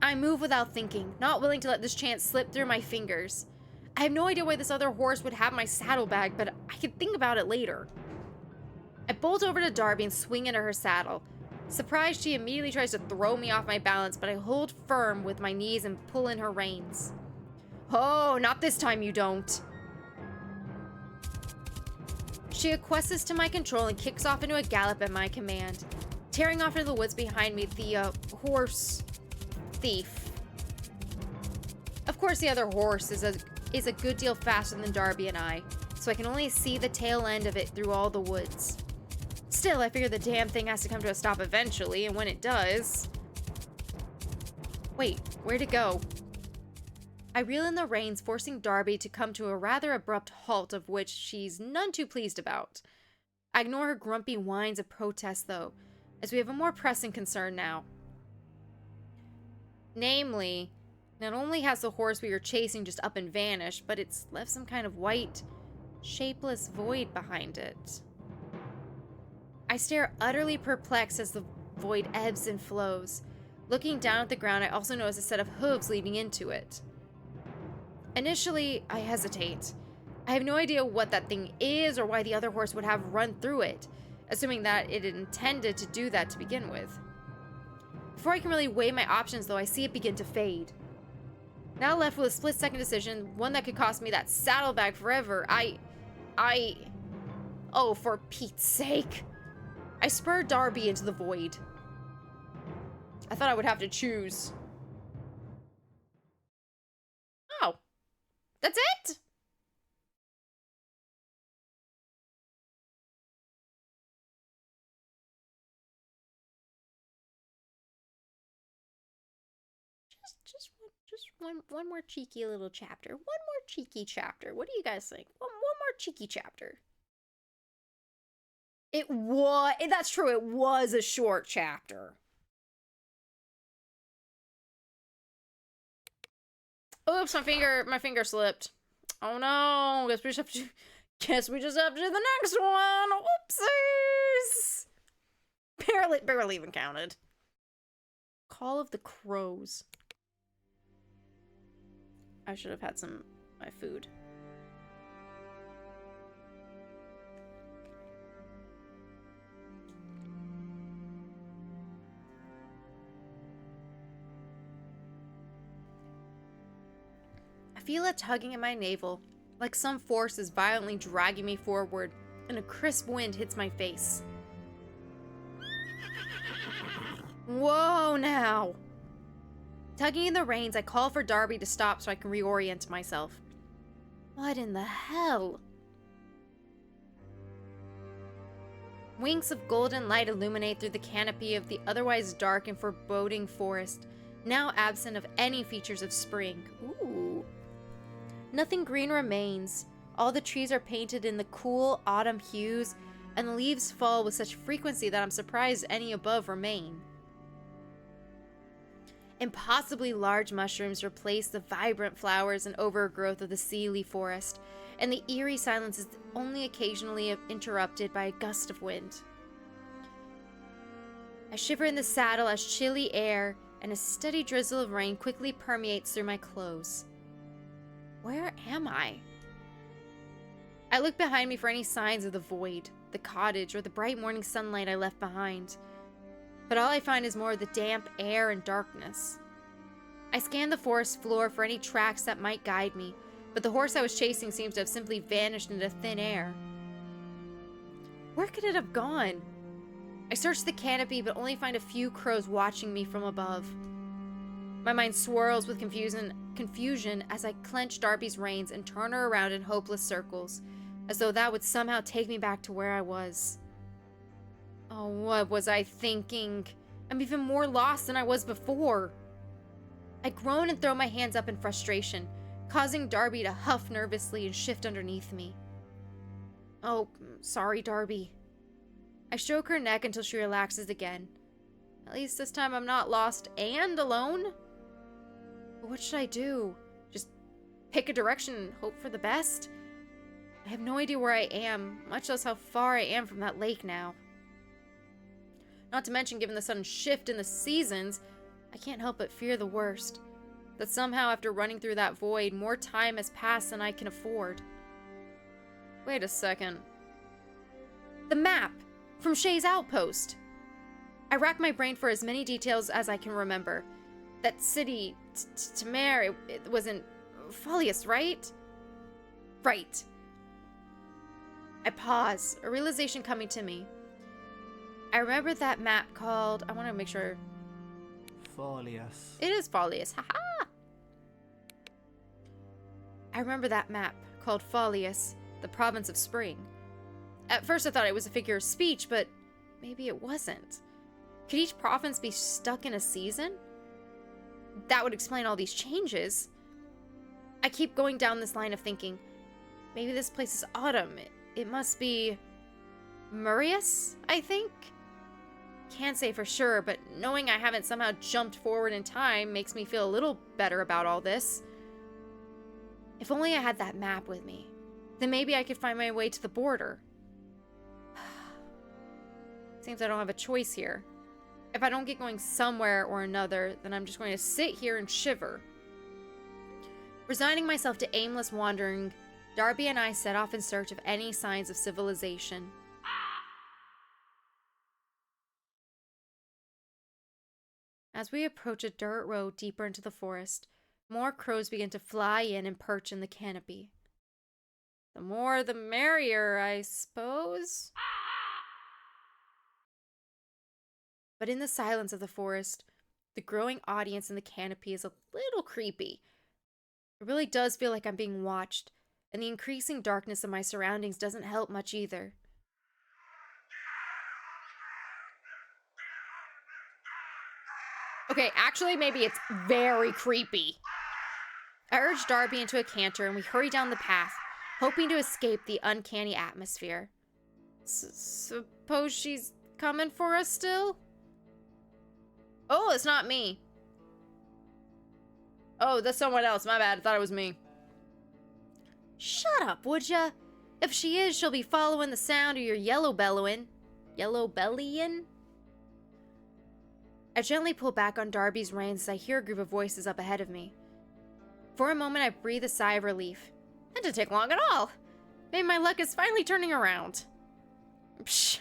I move without thinking, not willing to let this chance slip through my fingers. I have no idea why this other horse would have my saddlebag, but I can think about it later. I bolt over to Darby and swing into her saddle. Surprised, she immediately tries to throw me off my balance, but I hold firm with my knees and pull in her reins. Oh, not this time you don't. She acquiesces to my control and kicks off into a gallop at my command. Tearing off into the woods behind me, the horse thief. Of course, the other horse is a good deal faster than Darby and I, so I can only see the tail end of it through all the woods. Still, I figure the damn thing has to come to a stop eventually, and when it does... Wait, where'd it go? I reel in the reins, forcing Darby to come to a rather abrupt halt, of which she's none too pleased about. I ignore her grumpy whines of protest, though, as we have a more pressing concern now. Namely, not only has the horse we were chasing just up and vanished, but it's left some kind of white, shapeless void behind it. I stare utterly perplexed as the void ebbs and flows. Looking down at the ground, I also notice a set of hooves leading into it. Initially, I hesitate. I have no idea what that thing is or why the other horse would have run through it, assuming that it intended to do that to begin with. Before I can really weigh my options, though, I see it begin to fade. Now left with a split-second decision, one that could cost me that saddlebag forever, Oh, for Pete's sake. I spur Darby into the void. I thought I would have to choose. Oh. That's it? Just one more cheeky little chapter. One more cheeky chapter. What do you guys think? One more cheeky chapter. It was, that's true, it was a short chapter. Oops, my finger slipped. Oh no, guess we just have to do the next one. Whoopsies. Barely even counted. Call of the Crows. I should have had my food. I feel a tugging at my navel, like some force is violently dragging me forward, and a crisp wind hits my face. Whoa now! Tugging in the reins, I call for Darby to stop so I can reorient myself. What in the hell? Winks of golden light illuminate through the canopy of the otherwise dark and foreboding forest, now absent of any features of spring. Ooh. Nothing green remains. All the trees are painted in the cool autumn hues, and the leaves fall with such frequency that I'm surprised any above remain. Impossibly large mushrooms replace the vibrant flowers and overgrowth of the Sealy forest, and the eerie silence is only occasionally interrupted by a gust of wind. I shiver in the saddle as chilly air and a steady drizzle of rain quickly permeates through my clothes. Where am I? I look behind me for any signs of the void, the cottage, or the bright morning sunlight I left behind. But all I find is more of the damp air and darkness. I scan the forest floor for any tracks that might guide me, but the horse I was chasing seems to have simply vanished into thin air. Where could it have gone? I search the canopy, but only find a few crows watching me from above. My mind swirls with confusion as I clench Darby's reins and turn her around in hopeless circles, as though that would somehow take me back to where I was. Oh, what was I thinking? I'm even more lost than I was before. I groan and throw my hands up in frustration, causing Darby to huff nervously and shift underneath me. Oh, sorry, Darby. I stroke her neck until she relaxes again. At least this time I'm not lost and alone. What should I do? Just pick a direction and hope for the best? I have no idea where I am, much less how far I am from that lake now. Not to mention, given the sudden shift in the seasons, I can't help but fear the worst. That somehow after running through that void, more time has passed than I can afford. Wait a second. The map! From Shay's outpost! I rack my brain for as many details as I can remember. That city, Tamar, it was in Folius, right? Right. I pause, a realization coming to me. I remember that map called... I want to make sure... Folius. It is Folius, haha! I remember that map called Folius, the province of spring. At first I thought it was a figure of speech, but maybe it wasn't. Could each province be stuck in a season? That would explain all these changes. I keep going down this line of thinking. Maybe this place is autumn. It must be... Murius, I think? Can't say for sure, but knowing I haven't somehow jumped forward in time makes me feel a little better about all this. If only I had that map with me, then maybe I could find my way to the border. Seems I don't have a choice here. If I don't get going somewhere or another, then I'm just going to sit here and shiver. Resigning myself to aimless wandering, Darby and I set off in search of any signs of civilization. As we approach a dirt road deeper into the forest, more crows begin to fly in and perch in the canopy. The more the merrier, I suppose. But in the silence of the forest, the growing audience in the canopy is a little creepy. It really does feel like I'm being watched, and the increasing darkness of my surroundings doesn't help much either. Okay, actually, maybe it's very creepy. I urge Darby into a canter, and we hurry down the path, hoping to escape the uncanny atmosphere. Suppose she's coming for us still? Oh, it's not me. Oh, that's someone else. My bad. I thought it was me. Shut up, would ya? If she is, she'll be following the sound of your yellow bellowing. Yellow bellying? I gently pull back on Darby's reins as I hear a group of voices up ahead of me. For a moment, I breathe a sigh of relief. That didn't take long at all. Maybe my luck is finally turning around. Psh,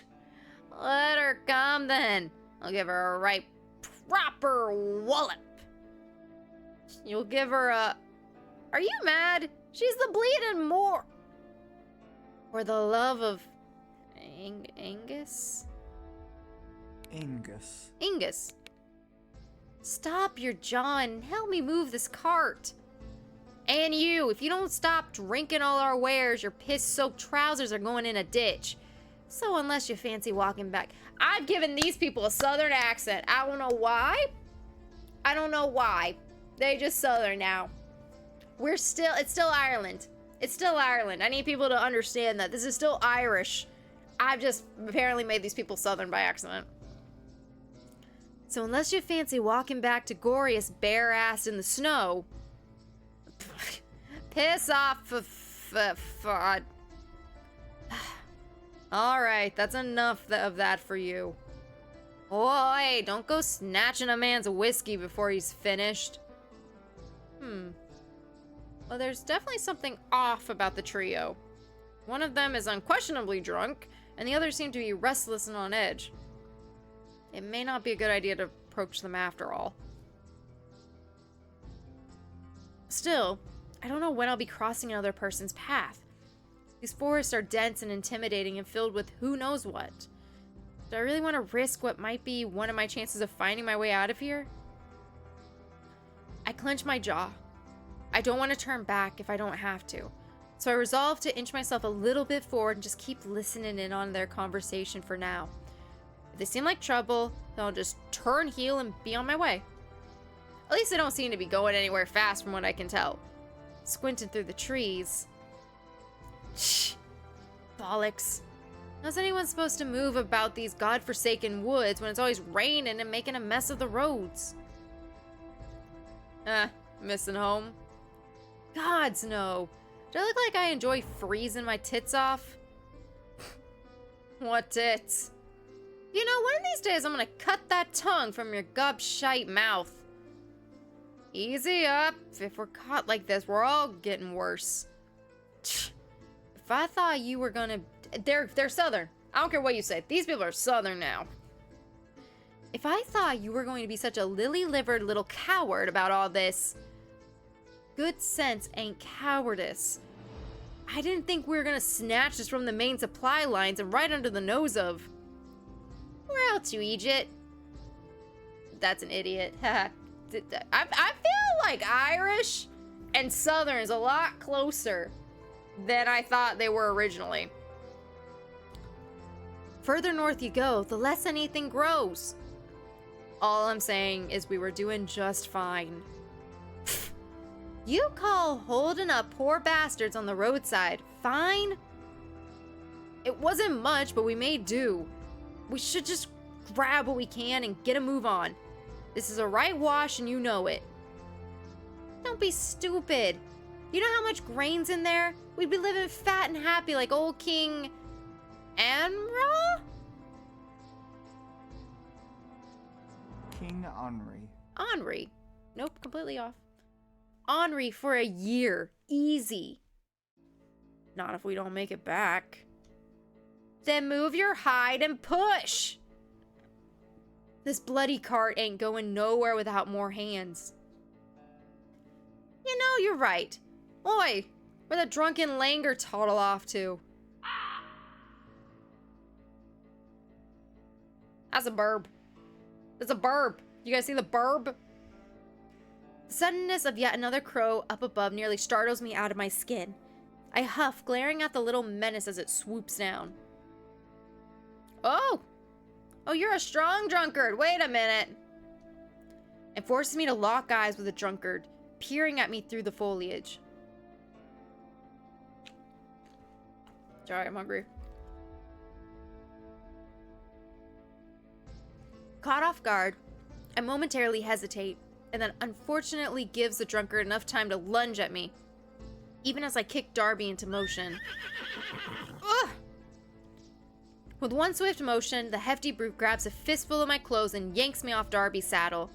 let her come then. I'll give her a right proper wallop. You'll give her a... Are you mad? She's the bleeding more... For the love of... Angus? Ingus. Ingus. Stop your jaw and help me move this cart. And you, if you don't stop drinking all our wares, your piss-soaked trousers are going in a ditch. So unless you fancy walking back... I've given these people a southern accent. I don't know why. I don't know why. They just southern now. It's still Ireland. It's still Ireland. I need people to understand that. This is still Irish. I've just apparently made these people southern by accident. So unless you fancy walking back to Gorius bare-assed in the snow... Piss off, Alright, that's enough of that for you. Oh, hey, don't go snatching a man's whiskey before he's finished. Well, there's definitely something off about the trio. One of them is unquestionably drunk, and the others seem to be restless and on edge. It may not be a good idea to approach them after all. Still, I don't know when I'll be crossing another person's path. These forests are dense and intimidating and filled with who knows what. Do I really want to risk what might be one of my chances of finding my way out of here? I clench my jaw. I don't want to turn back if I don't have to. So I resolve to inch myself a little bit forward and just keep listening in on their conversation for now. If they seem like trouble, then I'll just turn heel and be on my way. At least they don't seem to be going anywhere fast from what I can tell. Squinting through the trees. Shh. Bollocks. How's anyone supposed to move about these godforsaken woods when it's always raining and making a mess of the roads? Missing home? Gods, no. Do I look like I enjoy freezing my tits off? What tits? You know, one of these days I'm gonna cut that tongue from your gobshite mouth. Easy up. If we're caught like this, we're all getting worse. If I thought you were gonna... They're southern. I don't care what you say. These people are southern now. If I thought you were going to be such a lily-livered little coward about all this... Good sense ain't cowardice. I didn't think we were gonna snatch this from the main supply lines and right under the nose of... Where else you Egypt? That's an idiot. I feel like Irish and Southern is a lot closer than I thought they were originally. Further north you go, the less anything grows. All I'm saying is we were doing just fine. You call holding up poor bastards on the roadside fine? It wasn't much, but we made do. We should just grab what we can and get a move on. This is a right wash and you know it. Don't be stupid. You know how much grain's in there? We'd be living fat and happy like old King Amra? King Henri. Henri. Nope, completely off. Henri for a year. Easy. Not if we don't make it back. Then move your hide and push. This bloody cart ain't going nowhere without more hands. You know, you're right. Oi, where the drunken langer toddle off to? That's a burb. That's a burb. You guys see the burb? The suddenness of yet another crow up above nearly startles me out of my skin. I huff, glaring at the little menace as it swoops down. Oh! Oh, you're a strong drunkard. Wait a minute. It forces me to lock eyes with the drunkard, peering at me through the foliage. Sorry, I'm hungry. Caught off guard, I momentarily hesitate, and then unfortunately gives the drunkard enough time to lunge at me, even as I kick Darby into motion. Ugh! With one swift motion, the hefty brute grabs a fistful of my clothes and yanks me off Darby's saddle.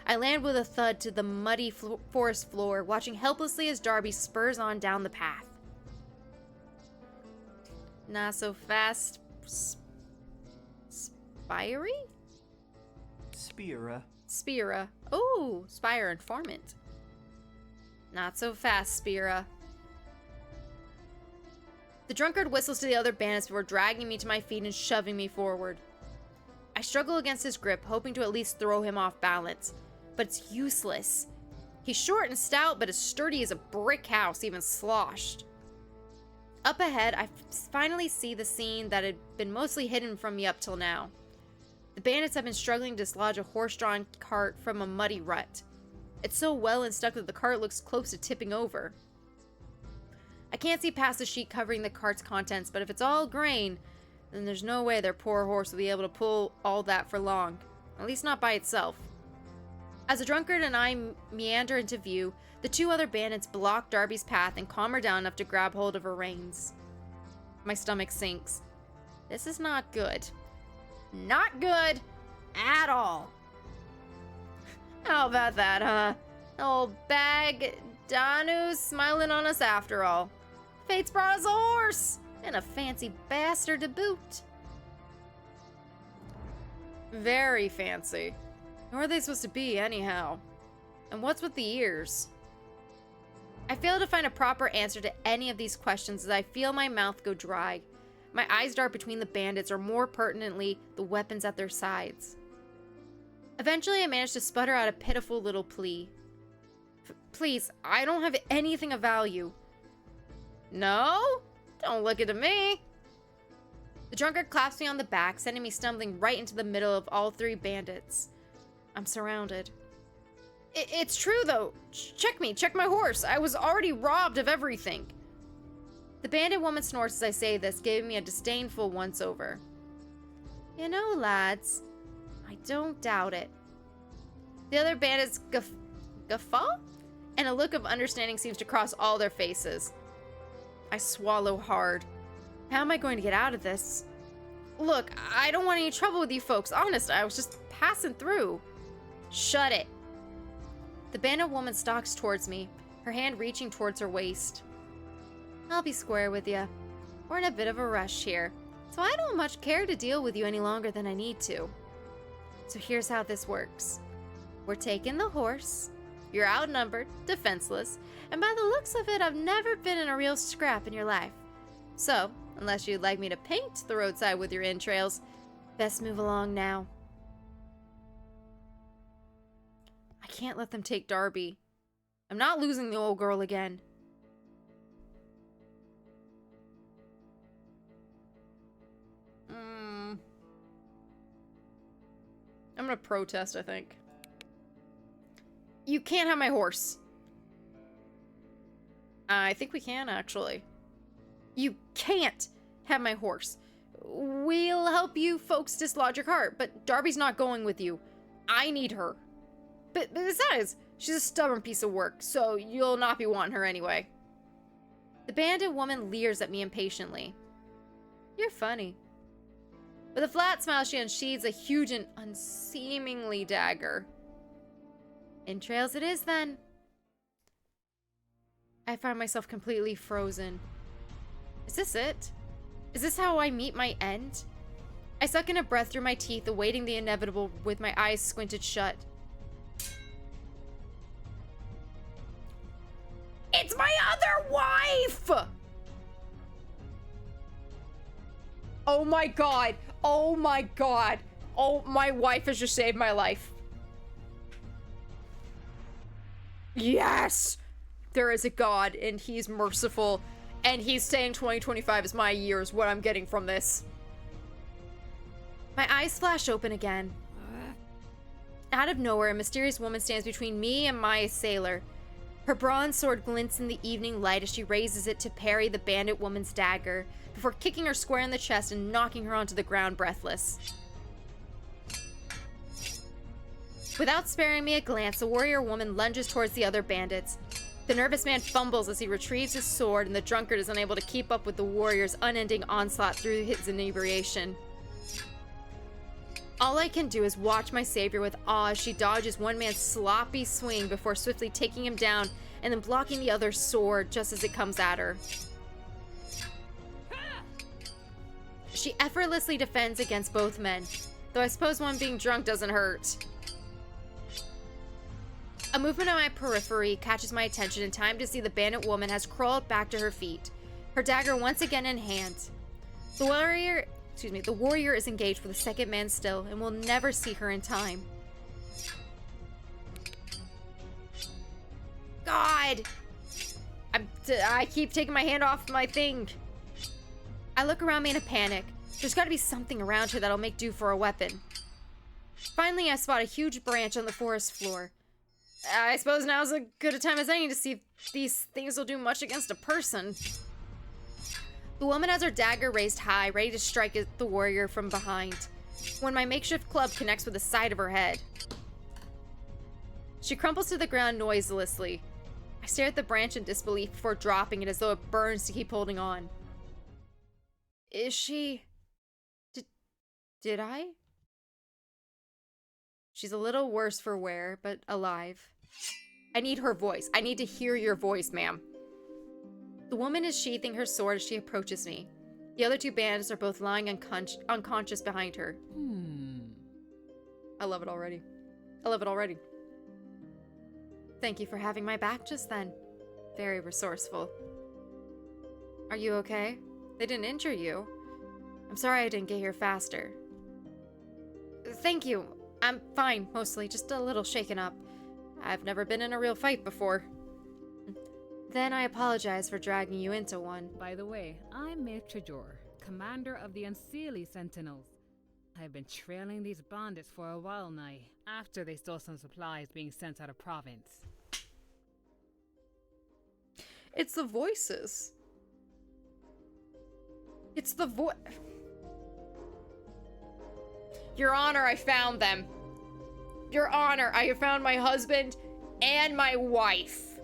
I land with a thud to the muddy forest floor, watching helplessly as Darby spurs on down the path. Not so fast. Spirey? Spira. Spira. Oh, Spire informant. Not so fast, Spira. The drunkard whistles to the other bandits before dragging me to my feet and shoving me forward. I struggle against his grip, hoping to at least throw him off balance, but it's useless. He's short and stout, but as sturdy as a brick house, even sloshed. Up ahead, I finally see the scene that had been mostly hidden from me up till now. The bandits have been struggling to dislodge a horse-drawn cart from a muddy rut. It's so well and stuck that the cart looks close to tipping over. I can't see past the sheet covering the cart's contents, but if it's all grain, then there's no way their poor horse will be able to pull all that for long. At least not by itself. As the drunkard and I meander into view, the two other bandits block Darby's path and calm her down enough to grab hold of her reins. My stomach sinks. This is not good. Not good at all. How about that, huh? Old bag Danu's smiling on us after all. Fate's brought us a horse, and a fancy bastard to boot. Very fancy. Where are they supposed to be, anyhow? And what's with the ears? I fail to find a proper answer to any of these questions as I feel my mouth go dry. My eyes dart between the bandits, or more pertinently, the weapons at their sides. Eventually, I manage to sputter out a pitiful little plea. Please, I don't have anything of value. No? Don't look at me. The drunkard claps me on the back, sending me stumbling right into the middle of all three bandits. I'm surrounded. It's true, though. Check me. Check my horse. I was already robbed of everything. The bandit woman snorts as I say this, giving me a disdainful once-over. You know, lads, I don't doubt it. The other bandits guffaw and a look of understanding seems to cross all their faces. I swallow hard. How am I going to get out of this? Look, I don't want any trouble with you folks. Honest, I was just passing through. Shut it. The bandit woman stalks towards me, her hand reaching towards her waist. I'll be square with you. We're in a bit of a rush here, so I don't much care to deal with you any longer than I need to. So here's how this works. We're taking the horse. You're outnumbered, defenseless, and by the looks of it, I've never been in a real scrap in your life. So, unless you'd like me to paint the roadside with your entrails, best move along now. I can't let them take Darby. I'm not losing the old girl again. I'm gonna protest, I think. You can't have my horse. I think we can, actually. You can't have my horse. We'll help you folks dislodge your cart, but Darby's not going with you. I need her. But besides, she's a stubborn piece of work, so you'll not be wanting her anyway. The bandit woman leers at me impatiently. You're funny. With a flat smile, she unsheathes a huge and unseemingly dagger. Entrails it is, then. I find myself completely frozen. Is this it? Is this how I meet my end? I suck in a breath through my teeth, awaiting the inevitable with my eyes squinted shut. It's my other wife! Oh my god. Oh my god. Oh, my wife has just saved my life. Yes! There is a god, and he's merciful, and he's saying 2025 is my year, is what I'm getting from this. My eyes flash open again. Out of nowhere, a mysterious woman stands between me and my assailer. Her bronze sword glints in the evening light as she raises it to parry the bandit woman's dagger, before kicking her square in the chest and knocking her onto the ground breathless. Without sparing me a glance, the warrior woman lunges towards the other bandits. The nervous man fumbles as he retrieves his sword, and the drunkard is unable to keep up with the warrior's unending onslaught through his inebriation. All I can do is watch my savior with awe as she dodges one man's sloppy swing before swiftly taking him down and then blocking the other's sword just as it comes at her. She effortlessly defends against both men, though I suppose one being drunk doesn't hurt. A movement on my periphery catches my attention in time to see the bandit woman has crawled back to her feet, her dagger once again in hand. The warrior is engaged with a second man still and will never see her in time. God! I keep taking my hand off my thing. I look around me in a panic. There's gotta be something around here that'll make do for a weapon. Finally, I spot a huge branch on the forest floor. I suppose now's as good a time as any to see if these things will do much against a person. The woman has her dagger raised high, ready to strike at the warrior from behind, when my makeshift club connects with the side of her head. She crumples to the ground noiselessly. I stare at the branch in disbelief before dropping it as though it burns to keep holding on. Is she... Did I? She's a little worse for wear, but alive. I need her voice. I need to hear your voice, ma'am. The woman is sheathing her sword as she approaches me. The other two bandits are both lying unconscious behind her. I love it already. I love it already. Thank you for having my back just then. Very resourceful. Are you okay? They didn't injure you. I'm sorry I didn't get here faster. Thank you. I'm fine, mostly. Just a little shaken up. I've never been in a real fight before. Then I apologize for dragging you into one. By the way, I'm Maithe, commander of the Unseelie Sentinels. I've been trailing these bandits for a while now, after they stole some supplies being sent out of province. It's the voices. It's the Your Honor, I found them. Your Honor, I have found my husband and my wife.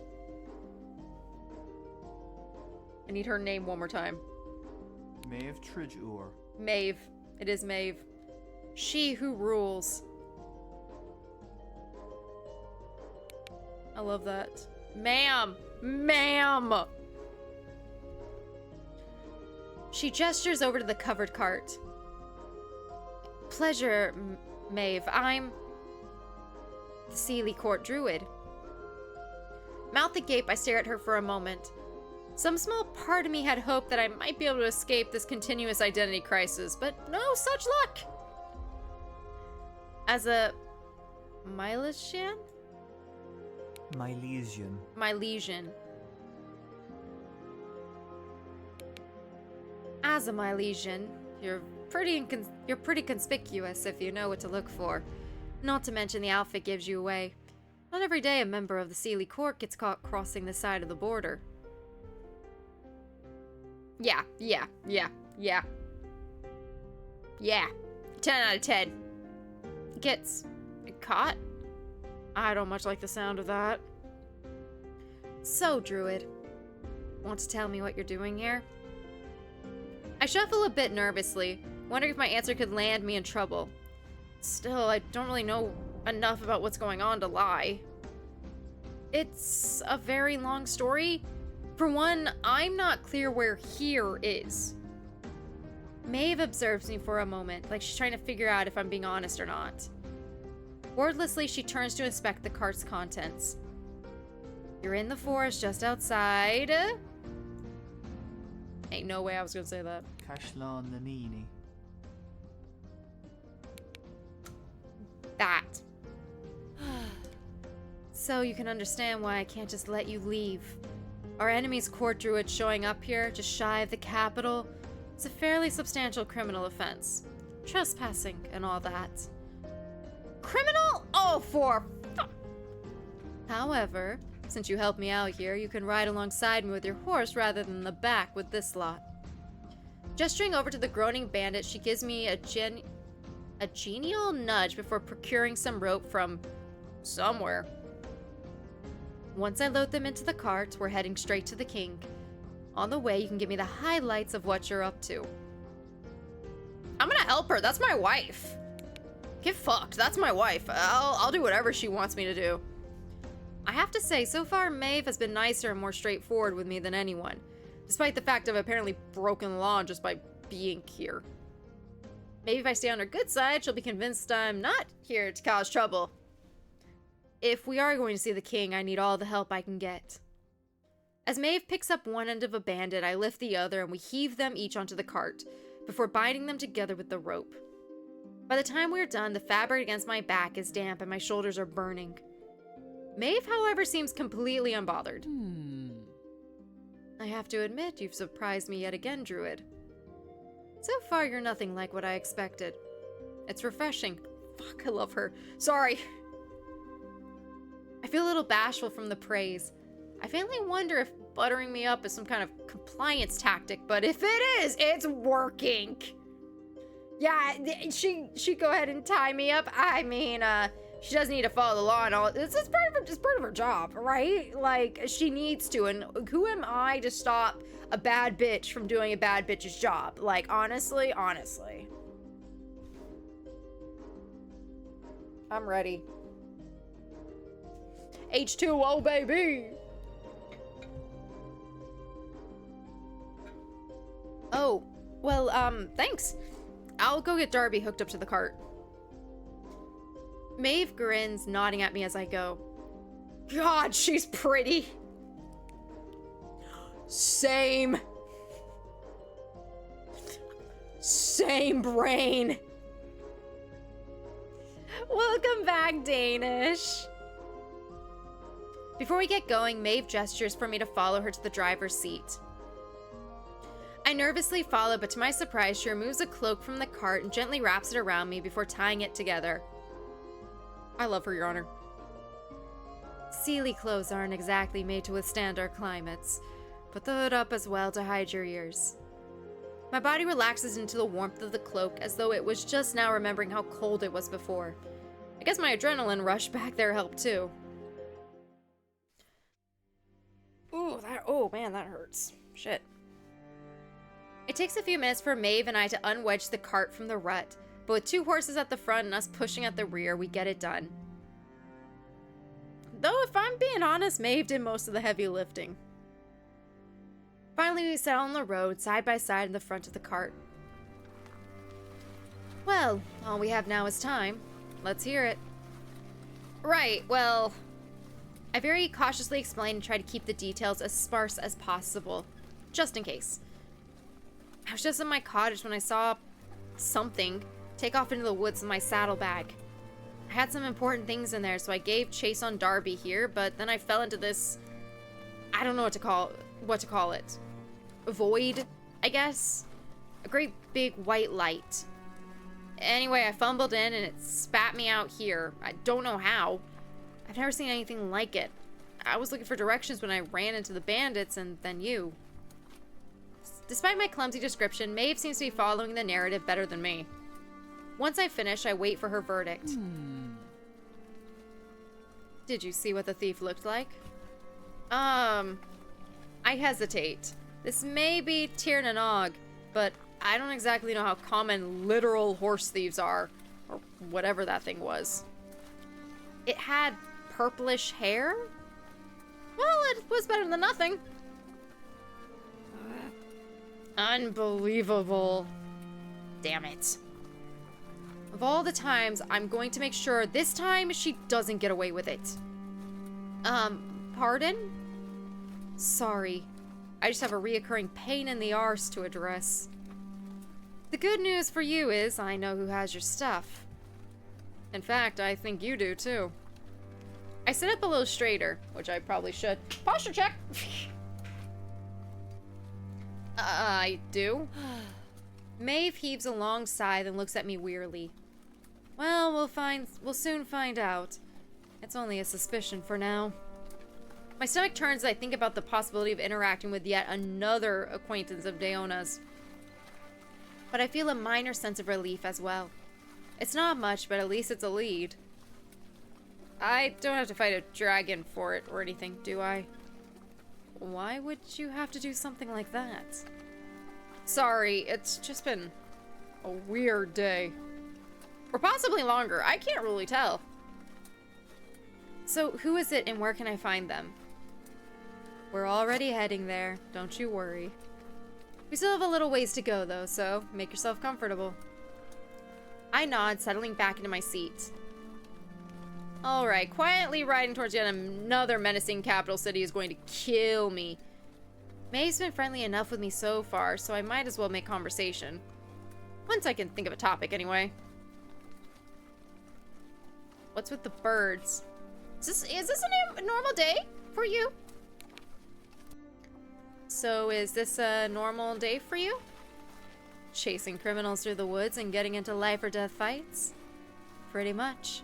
need her name one more time. Maeve Tridgeoor. Maeve. It is Maeve. She who rules. I love that. Ma'am! Ma'am! She gestures over to the covered cart. Pleasure, Maeve. I'm the Sealy Court Druid. Mouth agape, I stare at her for a moment. Some small part of me had hoped that I might be able to escape this continuous identity crisis, but no such luck. As a Milesian? Milesian. Milesian. As a Milesian, you're pretty conspicuous if you know what to look for. Not to mention the outfit gives you away. Not every day a member of the Sealy Court gets caught crossing the side of the border. Yeah. 10 out of 10. Gets caught? I don't much like the sound of that. So, Druid, want to tell me what you're doing here? I shuffle a bit nervously, wondering if my answer could land me in trouble. Still, I don't really know enough about what's going on to lie. It's a very long story. For one, I'm not clear where here is. Maeve observes me for a moment, like she's trying to figure out if I'm being honest or not. Wordlessly, she turns to inspect the cart's contents. You're in the forest just outside. Ain't no way I was gonna say that. Cashlan Nanini. That. So you can understand why I can't just let you leave. Our enemy's court druid showing up here, just shy of the capital, is a fairly substantial criminal offense. Trespassing and all that. Criminal? Oh, for fuck. However, since you helped me out here, you can ride alongside me with your horse rather than the back with this lot. Gesturing over to the groaning bandit, she gives me a genial nudge before procuring some rope from somewhere. Once I load them into the cart, we're heading straight to the king. On the way, you can give me the highlights of what you're up to. I'm gonna help her. That's my wife. Get fucked. That's my wife. I'll do whatever she wants me to do. I have to say, so far, Maeve has been nicer and more straightforward with me than anyone, despite the fact I've apparently broken the law just by being here. Maybe if I stay on her good side, she'll be convinced I'm not here to cause trouble. If we are going to see the king, I need all the help I can get. As Maeve picks up one end of a bandit, I lift the other and we heave them each onto the cart, before binding them together with the rope. By the time we're done, the fabric against my back is damp and my shoulders are burning. Maeve, however, seems completely unbothered. I have to admit, you've surprised me yet again, Druid. So far, you're nothing like what I expected. It's refreshing. Fuck, I love her. Sorry. I feel a little bashful from the praise. I faintly wonder if buttering me up is some kind of compliance tactic, but if it is, it's working. Yeah, she go ahead and tie me up. I mean, she doesn't need to follow the law and all. It's part of her job, right? Like, she needs to, and who am I to stop a bad bitch from doing a bad bitch's job? Like, honestly. I'm ready. H2O, baby! Oh, well, thanks. I'll go get Darby hooked up to the cart. Maeve grins, nodding at me as I go. God, she's pretty. Same brain. Welcome back, Danish. Before we get going, Maeve gestures for me to follow her to the driver's seat. I nervously follow, but to my surprise, she removes a cloak from the cart and gently wraps it around me before tying it together. I love her, Your Honor. Sealy clothes aren't exactly made to withstand our climates. Put the hood up as well to hide your ears. My body relaxes into the warmth of the cloak as though it was just now remembering how cold it was before. I guess my adrenaline rush back there helped too. Ooh, oh man, that hurts. Shit. It takes a few minutes for Maeve and I to unwedge the cart from the rut, but with 2 horses at the front and us pushing at the rear, we get it done. Though, if I'm being honest, Maeve did most of the heavy lifting. Finally, we sat on the road, side by side in the front of the cart. Well, all we have now is time. Let's hear it. Right, well, I very cautiously explained and tried to keep the details as sparse as possible, just in case. I was just in my cottage when I saw something take off into the woods with my saddlebag. I had some important things in there, so I gave chase on Darby here, but then I fell into this, I don't know what to call it. A void, I guess? A great big white light. Anyway, I fumbled in and it spat me out here. I don't know how. I've never seen anything like it. I was looking for directions when I ran into the bandits and then you. Despite my clumsy description, Maeve seems to be following the narrative better than me. Once I finish, I wait for her verdict. Did you see what the thief looked like? I hesitate. This may be Tir na Nog, but I don't exactly know how common literal horse thieves are, or whatever that thing was. It had purplish hair? Well, it was better than nothing. Unbelievable. Damn it. Of all the times, I'm going to make sure this time she doesn't get away with it. Pardon? Sorry. I just have a reoccurring pain in the arse to address. The good news for you is I know who has your stuff. In fact, I think you do too. I sit up a little straighter, which I probably should. Posture check! I do. Maeve heaves a long sigh, then looks at me wearily. Well, we'll soon find out. It's only a suspicion for now. My stomach turns as I think about the possibility of interacting with yet another acquaintance of Daoine's. But I feel a minor sense of relief as well. It's not much, but at least it's a lead. I don't have to fight a dragon for it or anything, do I? Why would you have to do something like that? Sorry, it's just been a weird day. Or possibly longer, I can't really tell. So, who is it and where can I find them? We're already heading there, don't you worry. We still have a little ways to go though, so make yourself comfortable. I nod, settling back into my seat. Alright, quietly riding towards yet another menacing capital city is going to kill me. Maeve's been friendly enough with me so far, so I might as well make conversation. Once I can think of a topic, anyway. What's with the birds? Is this a normal day for you? So is this a normal day for you? Chasing criminals through the woods and getting into life or death fights? Pretty much.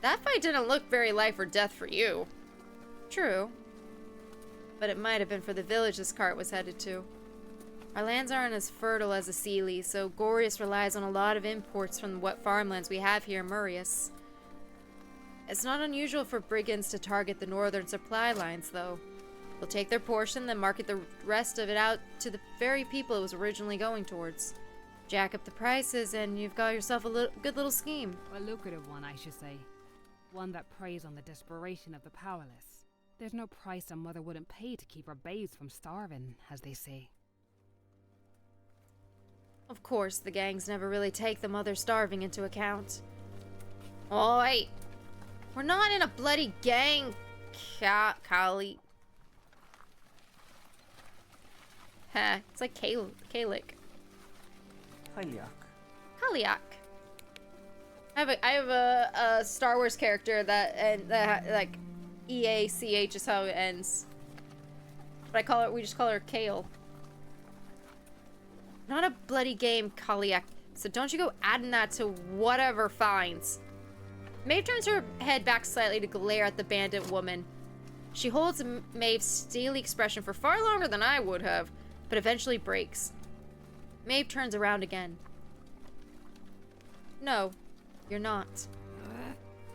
That fight didn't look very life or death for you. True. But it might have been for the village this cart was headed to. Our lands aren't as fertile as the Sealy, so Gorius relies on a lot of imports from the wet farmlands we have here in Murius. It's not unusual for brigands to target the northern supply lines, though. They'll take their portion, then market the rest of it out to the very people it was originally going towards. Jack up the prices, and you've got yourself a good little scheme. A lucrative one, I should say. One that preys on the desperation of the powerless. There's no price a mother wouldn't pay to keep her babes from starving, as they say. Of course, the gangs never really take the mother starving into account. Oh, wait. We're not in a bloody gang, Kali. Ha, it's like Kalik. Kaliak. I have a Star Wars character that like EACH is how it ends. But we just call her Kale. Not a bloody game, Kaliak. So don't you go adding that to whatever finds. Maeve turns her head back slightly to glare at the bandit woman. She holds Maeve's steely expression for far longer than I would have, but eventually breaks. Maeve turns around again. No, you're not.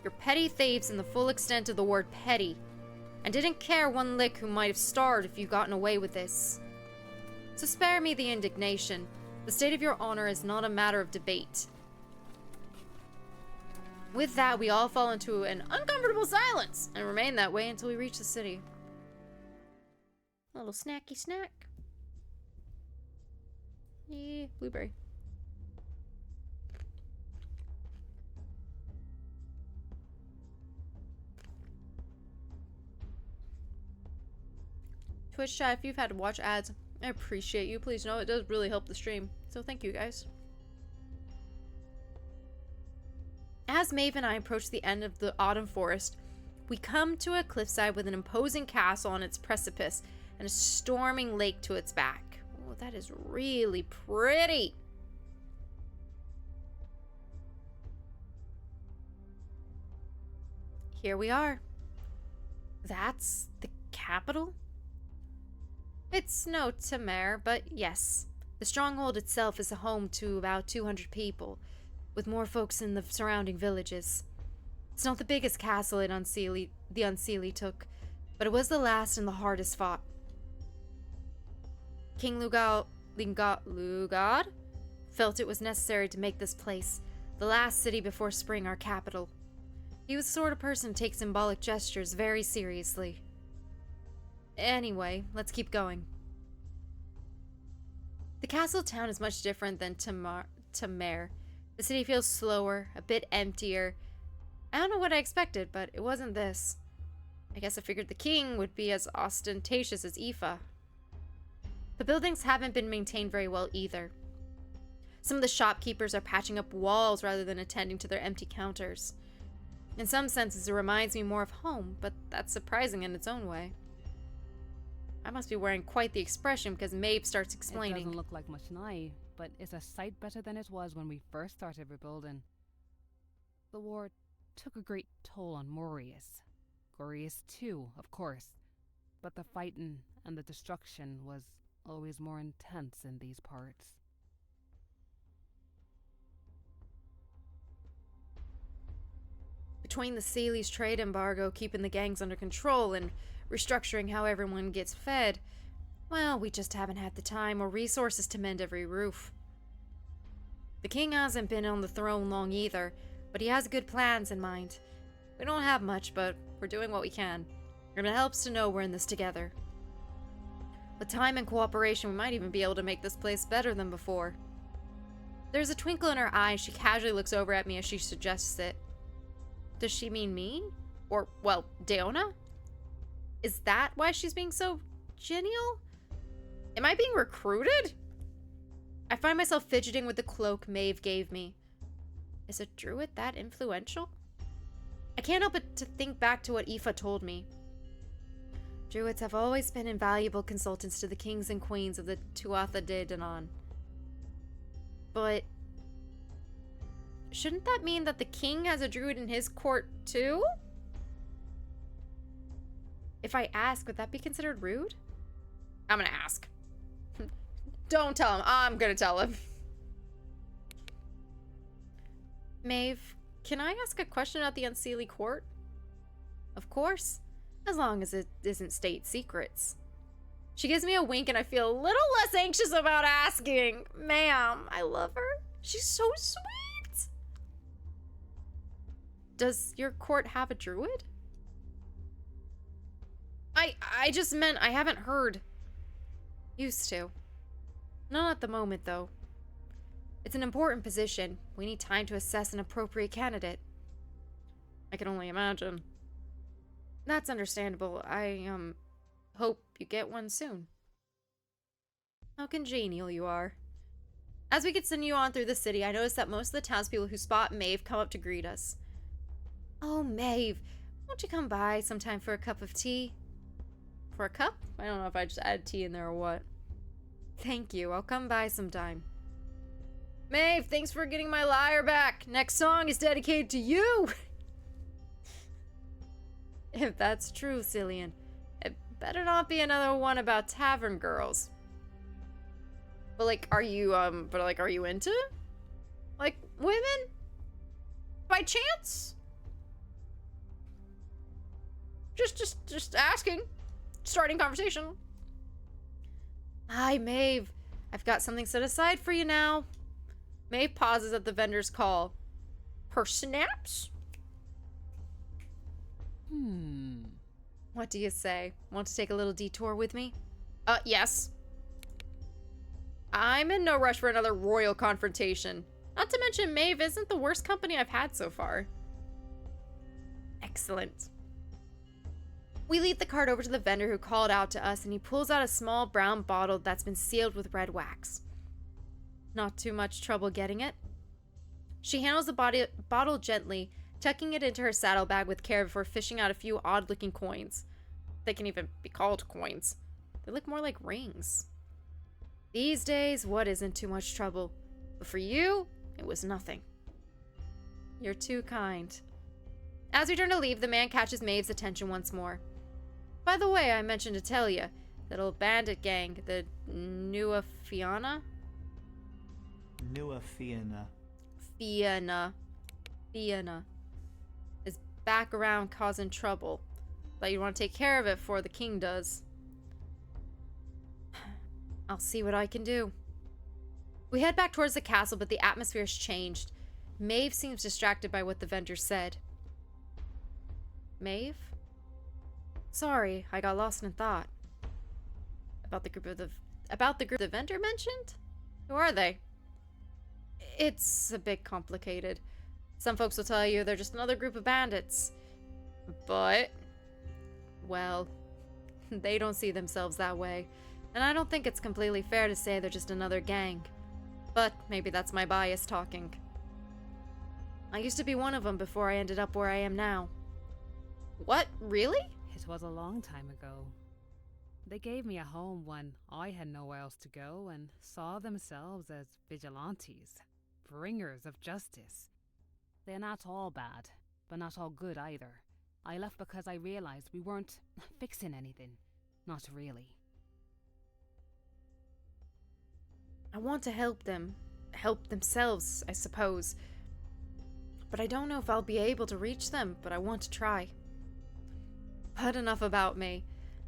You're petty thieves in the full extent of the word petty, and didn't care one lick who might have starved if you'd gotten away with this. So spare me the indignation. The state of your honor is not a matter of debate. With that, we all fall into an uncomfortable silence and remain that way until we reach the city. A little snacky snack. Yeah, blueberry. Twitch chat, if you've had to watch ads, I appreciate you. Please know it does really help the stream. So thank you guys. As Maeve and I approach the end of the autumn forest, we come to a cliffside with an imposing castle on its precipice and a storming lake to its back. Oh, that is really pretty. Here we are. That's the capital? It's no Tamar, but yes. The stronghold itself is a home to about 200 people, with more folks in the surrounding villages. It's not the biggest castle the Unseelie took, but it was the last and the hardest fought. King Lugad felt it was necessary to make this place, the last city before spring, our capital. He was the sort of person who takes symbolic gestures very seriously. Anyway, let's keep going. The castle town is much different than Tamar. The city feels slower, a bit emptier. I don't know what I expected, but it wasn't this. I guess I figured the king would be as ostentatious as Aoife. The buildings haven't been maintained very well either. Some of the shopkeepers are patching up walls rather than attending to their empty counters. In some senses, it reminds me more of home, but that's surprising in its own way. I must be wearing quite the expression because Maeve starts explaining. It doesn't look like much now, but it's a sight better than it was when we first started rebuilding. The war took a great toll on Moirai. Glorious too, of course, but the fighting and the destruction was always more intense in these parts. Between the Seelie's trade embargo, keeping the gangs under control, and restructuring how everyone gets fed, well, we just haven't had the time or resources to mend every roof. The king hasn't been on the throne long either, but he has good plans in mind. We don't have much, but we're doing what we can, and it helps to know we're in this together. With time and cooperation, we might even be able to make this place better than before. There's a twinkle in her eye. She casually looks over at me as she suggests it. Does she mean me? Or, well, Daoine? Is that why she's being so genial? Am I being recruited? I find myself fidgeting with the cloak Maeve gave me. Is a druid that influential? I can't help but to think back to what Aoife told me. Druids have always been invaluable consultants to the kings and queens of the Tuatha De Danann. But shouldn't that mean that the king has a druid in his court too? If I ask, would that be considered rude? I'm gonna ask. Don't tell him. I'm gonna tell him. Maeve, can I ask a question about the Unseelie court? Of course, as long as it isn't state secrets. She gives me a wink and I feel a little less anxious about asking. Ma'am, I love her. She's so sweet. Does your court have a druid? I just meant I haven't heard. Used to. Not at the moment, though. It's an important position. We need time to assess an appropriate candidate. I can only imagine. That's understandable. I, hope you get one soon. How congenial you are. As we continue on through the city, I notice that most of the townspeople who spot Maeve come up to greet us. Oh, Maeve, won't you come by sometime for a cup of tea? For a cup? I don't know if I just added tea in there or what. Thank you. I'll come by sometime. Maeve, thanks for getting my lyre back. Next song is dedicated to you. If that's true, Cillian, it better not be another one about tavern girls. But like, are you into like women? By chance? Just asking. Starting conversation. Hi, Maeve. I've got something set aside for you now. Maeve pauses at the vendor's call. Her snaps? What do you say? Want to take a little detour with me? Yes. I'm in no rush for another royal confrontation. Not to mention Maeve isn't the worst company I've had so far. Excellent. We lead the cart over to the vendor who called out to us, and he pulls out a small brown bottle that's been sealed with red wax. Not too much trouble getting it. She handles the bottle gently, tucking it into her saddlebag with care before fishing out a few odd-looking coins. They can even be called coins. They look more like rings. These days, what isn't too much trouble? But for you, it was nothing. You're too kind. As we turn to leave, the man catches Maeve's attention once more. By the way, I mentioned to tell you, that old bandit gang, the Nua Fianna? Nua Fianna. Fianna. Is back around causing trouble. But you want to take care of it before the king does. I'll see what I can do. We head back towards the castle, but the atmosphere's changed. Maeve seems distracted by what the vendor said. Maeve? Sorry, I got lost in thought. About the group the vendor mentioned? Who are they? It's a bit complicated. Some folks will tell you they're just another group of bandits. But, well, they don't see themselves that way. And I don't think it's completely fair to say they're just another gang. But maybe that's my bias talking. I used to be one of them before I ended up where I am now. What? Really? It was a long time ago. They gave me a home when I had nowhere else to go and saw themselves as vigilantes, bringers of justice. They're not all bad, but not all good either. I left because I realized we weren't fixing anything. Not really. I want to help them. Help themselves, I suppose. But I don't know if I'll be able to reach them, but I want to try. But enough about me.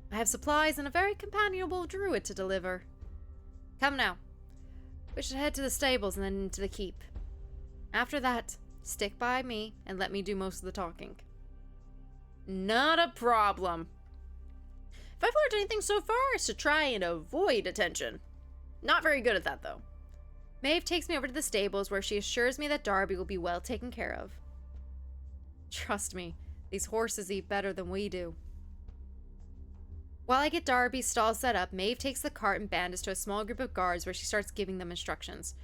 I have supplies and a very companionable druid to deliver. Come now. We should head to the stables and then into the keep. After that, stick by me and let me do most of the talking. Not a problem. If I've learned anything so far, it's to try and avoid attention. Not very good at that, though. Maeve takes me over to the stables where she assures me that Darby will be well taken care of. Trust me, these horses eat better than we do. While I get Darby's stall set up, Maeve takes the cart and bandits to a small group of guards where she starts giving them instructions.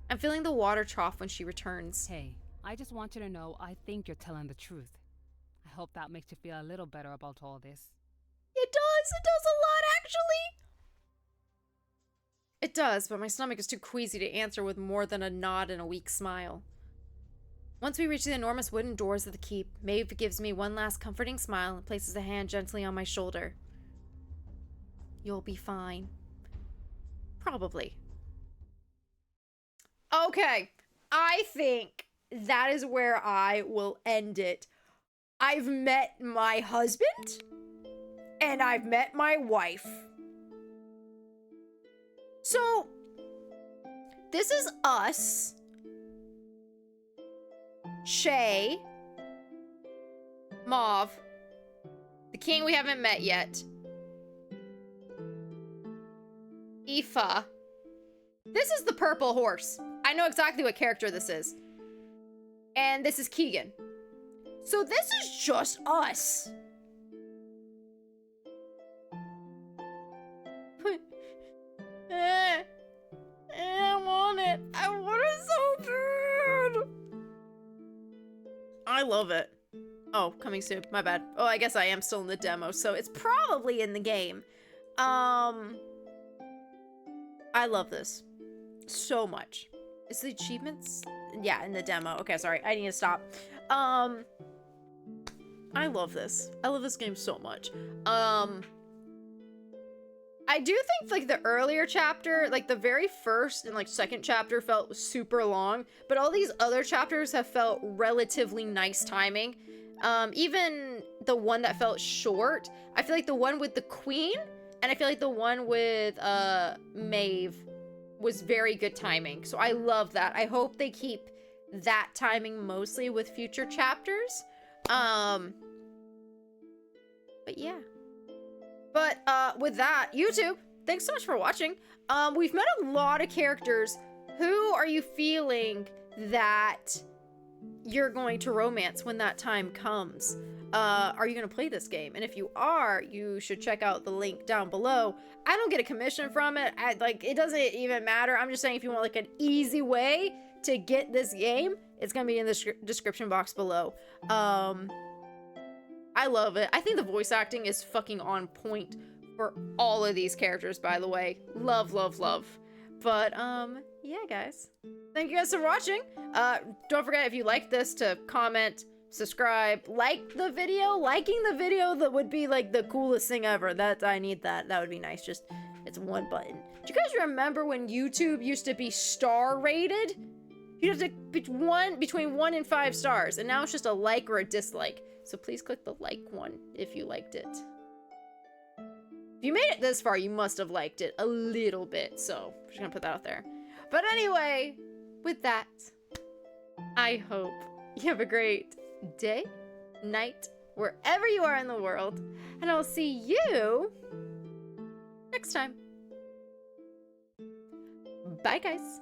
I'm filling the water trough when she returns. Hey, I just want you to know I think you're telling the truth. I hope that makes you feel a little better about all this. It does! It does a lot, actually! It does, but my stomach is too queasy to answer with more than a nod and a weak smile. Once we reach the enormous wooden doors of the keep, Maeve gives me one last comforting smile and places a hand gently on my shoulder. You'll be fine. Probably. Okay, I think that is where I will end it. I've met my husband, and I've met my wife. So, this is us. Shay. Maeve. The king we haven't met yet. Aoife. This is the purple horse. I know exactly what character this is. And this is Keegan. So this is just us. I want it. I want it so bad. I love it. Oh, coming soon. My bad. Oh, I guess I am still in the demo, so it's probably in the game. I love this so much. Is the achievements? Yeah, in the demo. Okay, sorry. I need to stop. I love this. I love this game so much. I do think, like, the earlier chapter, like, the very first and, like, second chapter felt super long, but all these other chapters have felt relatively nice timing. Even the one that felt short, I feel like the one with the queen And I feel like the one with Maeve was very good timing. So I love that. I hope they keep that timing mostly with future chapters. But yeah. But with that, YouTube, thanks so much for watching. We've met a lot of characters. Who are you feeling that you're going to romance when that time comes? Are you going to play this game? And if you are, you should check out the link down below. I don't get a commission from it. It doesn't even matter. I'm just saying if you want like an easy way to get this game, it's going to be in the description box below. I love it. I think the voice acting is fucking on point for all of these characters, by the way. Love, love, love. But, yeah, guys. Thank you guys for watching. Don't forget, if you like this, to comment, subscribe, like the video. Liking the video, that would be like the coolest thing ever. I need that. That would be nice. Just, it's one button. Do you guys remember when YouTube used to be star rated? You'd have to between 1 and 5 stars, and now it's just a like or a dislike. So please click the like one if you liked it. If you made it this far, you must have liked it a little bit. So I'm just gonna put that out there. But anyway, with that, I hope you have a great day, night, wherever you are in the world, and I'll see you next time. Bye, guys.